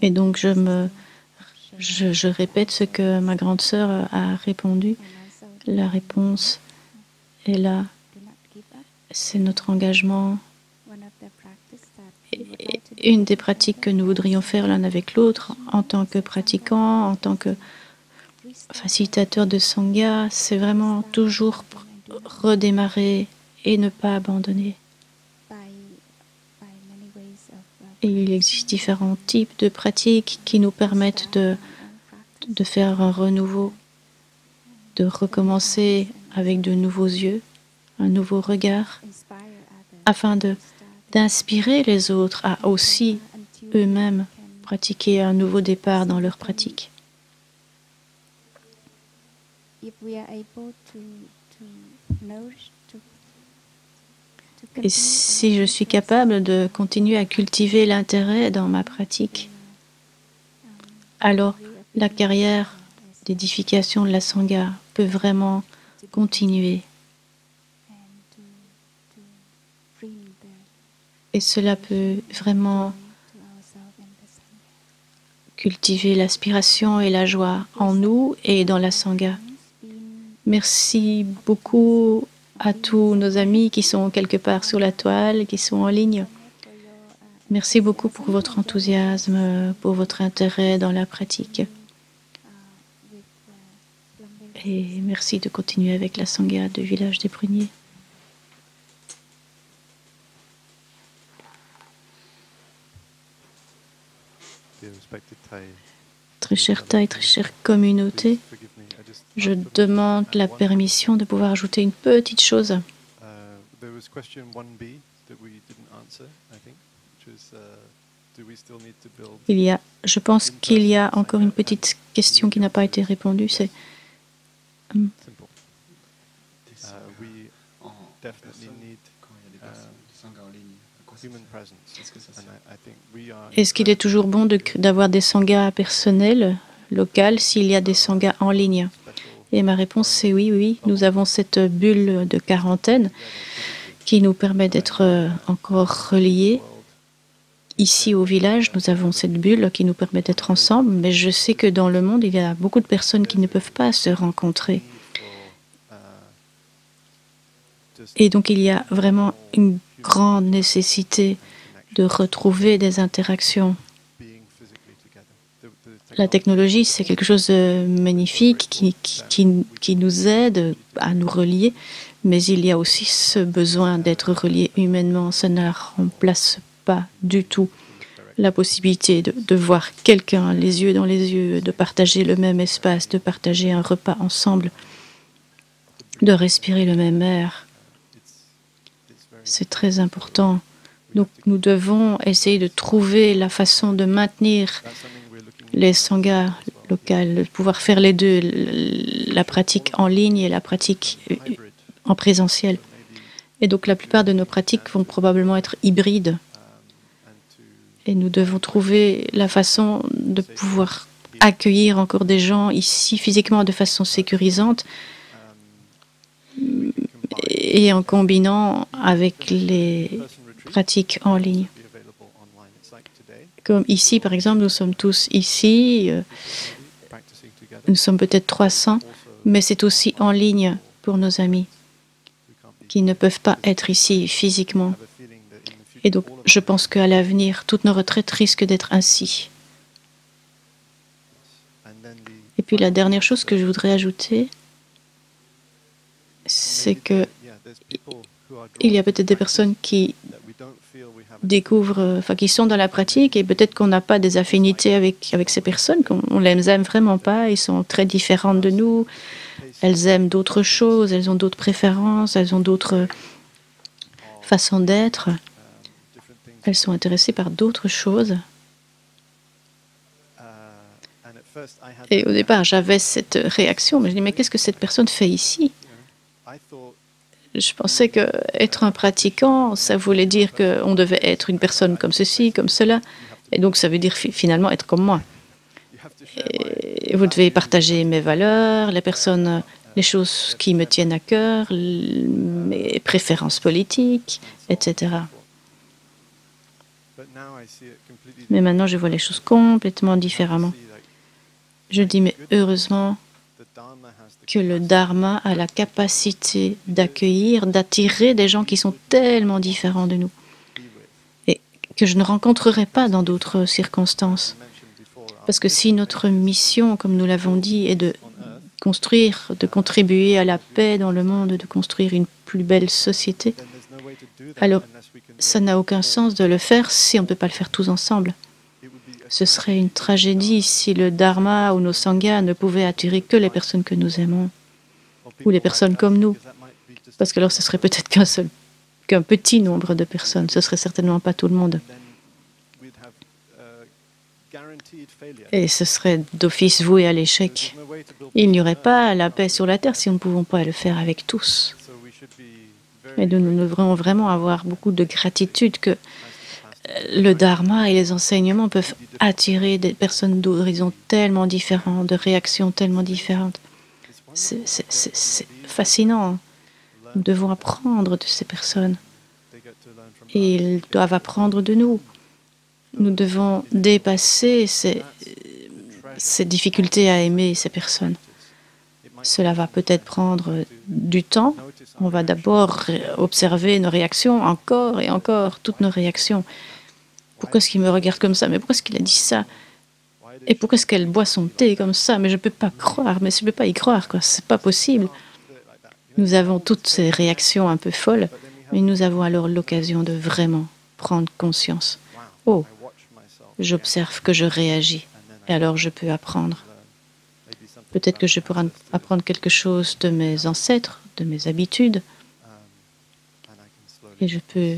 Et donc je répète ce que ma grande sœur a répondu. La réponse est là. C'est notre engagement. Et une des pratiques que nous voudrions faire l'un avec l'autre, en tant que pratiquant, en tant que facilitateur de Sangha, c'est vraiment toujours redémarrer et ne pas abandonner. Et il existe différents types de pratiques qui nous permettent de faire un renouveau, de recommencer avec de nouveaux yeux, un nouveau regard, afin d'inspirer les autres à aussi eux-mêmes pratiquer un nouveau départ dans leur pratique. Et si je suis capable de continuer à cultiver l'intérêt dans ma pratique, alors la carrière d'édification de la Sangha peut vraiment continuer. Et cela peut vraiment cultiver l'aspiration et la joie en nous et dans la Sangha. Merci beaucoup à tous nos amis qui sont quelque part sur la toile, qui sont en ligne. Merci beaucoup pour votre enthousiasme, pour votre intérêt dans la pratique. Et merci de continuer avec la Sangha de Village des Pruniers. Très chère Thaï, très chère communauté, je demande la permission de pouvoir ajouter une petite chose. Je pense qu'il y a encore une petite question qui n'a pas été répondue. C'est est-ce qu'il est toujours bon d'avoir des sanghas personnels, locales, s'il y a des sanghas en ligne? Et ma réponse, c'est oui, oui. Nous avons cette bulle de quarantaine qui nous permet d'être encore reliés. Ici, au village, nous avons cette bulle qui nous permet d'être ensemble, mais je sais que dans le monde, il y a beaucoup de personnes qui ne peuvent pas se rencontrer. Et donc, il y a vraiment une grande nécessité de retrouver des interactions. La technologie, c'est quelque chose de magnifique qui nous aide à nous relier, mais il y a aussi ce besoin d'être relié humainement. Ça ne remplace pas du tout la possibilité de voir quelqu'un les yeux dans les yeux, de partager le même espace, de partager un repas ensemble, de respirer le même air. C'est très important. Donc nous devons essayer de trouver la façon de maintenir les sanghas locales, de pouvoir faire les deux, la pratique en ligne et la pratique en présentiel. Et donc la plupart de nos pratiques vont probablement être hybrides. Et nous devons trouver la façon de pouvoir accueillir encore des gens ici physiquement de façon sécurisante et en combinant avec les pratiques en ligne. Comme ici, par exemple, nous sommes tous ici, nous sommes peut-être 300, mais c'est aussi en ligne pour nos amis qui ne peuvent pas être ici physiquement. Et donc, je pense qu'à l'avenir, toutes nos retraites risquent d'être ainsi. Et puis, la dernière chose que je voudrais ajouter, c'est que il y a peut-être des personnes qui découvrent, qui sont dans la pratique et peut-être qu'on n'a pas des affinités avec ces personnes, qu'on les aime vraiment pas, ils sont très différentes de nous, elles aiment d'autres choses, elles ont d'autres préférences, elles ont d'autres façons d'être, elles sont intéressées par d'autres choses. Et au départ, j'avais cette réaction, mais je dis, mais qu'est-ce que cette personne fait ici? Je pensais qu'être un pratiquant, ça voulait dire qu'on devait être une personne comme ceci, comme cela. Et donc, ça veut dire finalement être comme moi. Et vous devez partager mes valeurs, les choses qui me tiennent à cœur, mes préférences politiques, etc. Mais maintenant, je vois les choses complètement différemment. Je dis, mais heureusement que le Dharma a la capacité d'accueillir, d'attirer des gens qui sont tellement différents de nous et que je ne rencontrerai pas dans d'autres circonstances. Parce que si notre mission, comme nous l'avons dit, est de construire, de contribuer à la paix dans le monde, de construire une plus belle société, alors ça n'a aucun sens de le faire si on ne peut pas le faire tous ensemble. Ce serait une tragédie si le Dharma ou nos sanghas ne pouvaient attirer que les personnes que nous aimons ou les personnes comme nous. Parce que alors ce serait peut-être qu'un petit nombre de personnes. Ce ne serait certainement pas tout le monde. Et ce serait d'office voué à l'échec. Il n'y aurait pas la paix sur la terre si nous ne pouvons pas le faire avec tous. Et nous devrions vraiment avoir beaucoup de gratitude que le Dharma et les enseignements peuvent attirer des personnes d'horizons tellement différents, de réactions tellement différentes. C'est fascinant. Nous devons apprendre de ces personnes. Et ils doivent apprendre de nous. Nous devons dépasser ces difficultés à aimer ces personnes. Cela va peut-être prendre du temps. On va d'abord observer nos réactions, encore et encore, toutes nos réactions. Pourquoi est-ce qu'il me regarde comme ça? Mais pourquoi est-ce qu'il a dit ça? Et pourquoi est-ce qu'elle boit son thé comme ça? Mais je ne peux pas croire, mais je ne peux pas y croire, quoi. C'est pas possible. Nous avons toutes ces réactions un peu folles, mais nous avons alors l'occasion de vraiment prendre conscience. Oh, j'observe que je réagis, et alors je peux apprendre. Peut-être que je pourrais apprendre quelque chose de mes ancêtres, de mes habitudes, et je peux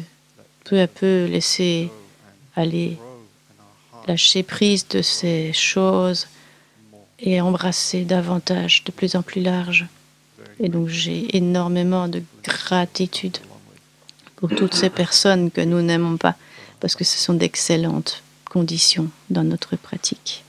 peu à peu laisser aller, lâcher prise de ces choses et embrasser davantage, de plus en plus large. Et donc j'ai énormément de gratitude pour toutes ces personnes que nous n'aimons pas, parce que ce sont d'excellentes conditions dans notre pratique.